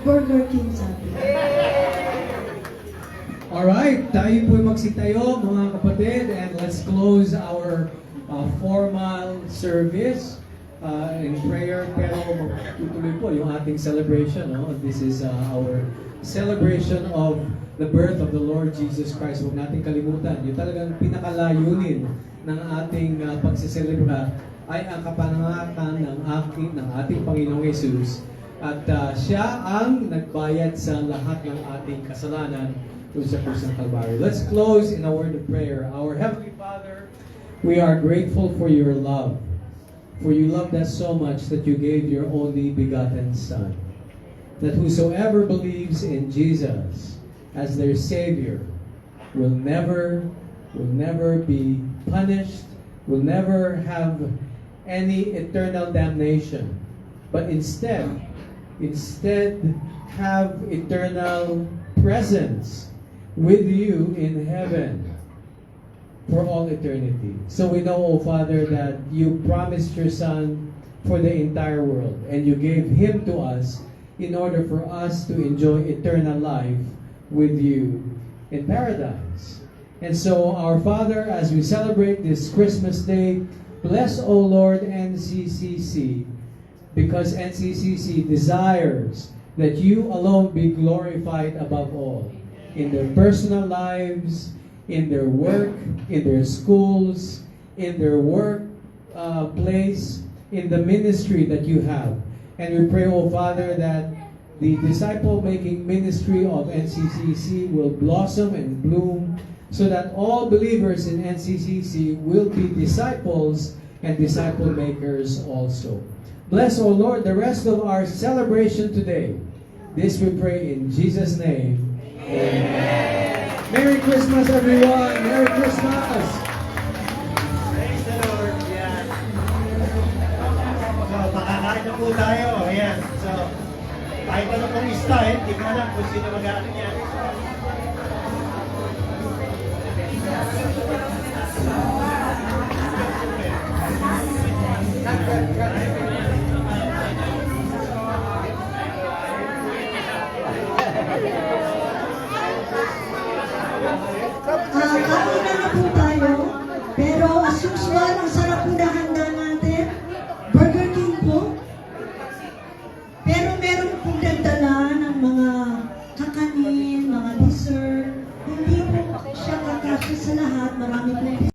Speaker 10: Burger King sabi.
Speaker 6: Alright, tayo po magsitayo mga kapatid, and let's close our formal service in prayer. Pero magtutuloy po yung ating celebration. No? This is our celebration of the birth of the Lord Jesus Christ. Huwag natin kalimutan, yung talagang pinakalayunin ng ating pagsiselebra ay ang kapanangakan ng ating Panginoong Yesus. At siya ang nagbayad sa lahat ng ating kasalanan doon sa krus ng Calvary. Let's close in a word of prayer. Our Heavenly Father, we are grateful for your love. For you loved us so much that you gave your only begotten Son. That whosoever believes in Jesus as their Savior will never be punished, will never have any eternal damnation, but instead have eternal presence with you in heaven for all eternity. So we know, O Father, that you promised your Son for the entire world, and you gave him to us in order for us to enjoy eternal life with you in paradise. And so, our Father, as we celebrate this Christmas day, bless, O Lord, NCCC, because NCCC desires that you alone be glorified above all, in their personal lives, in their work, in their schools, in their work place, in the ministry that you have. And we pray, O Father, that the disciple-making ministry of NCCC will blossom and bloom, so that all believers in NCCC will be disciples and disciple makers also. Bless, O Lord, the rest of our celebration today. This we pray in Jesus' name. Amen. Merry Christmas, everyone! Merry Christmas!
Speaker 3: Praise the Lord. Yan. So, makakain na po tayo. Ayan. So, kahit ano pong style, hindi ko alam kung sino mag-ano yan.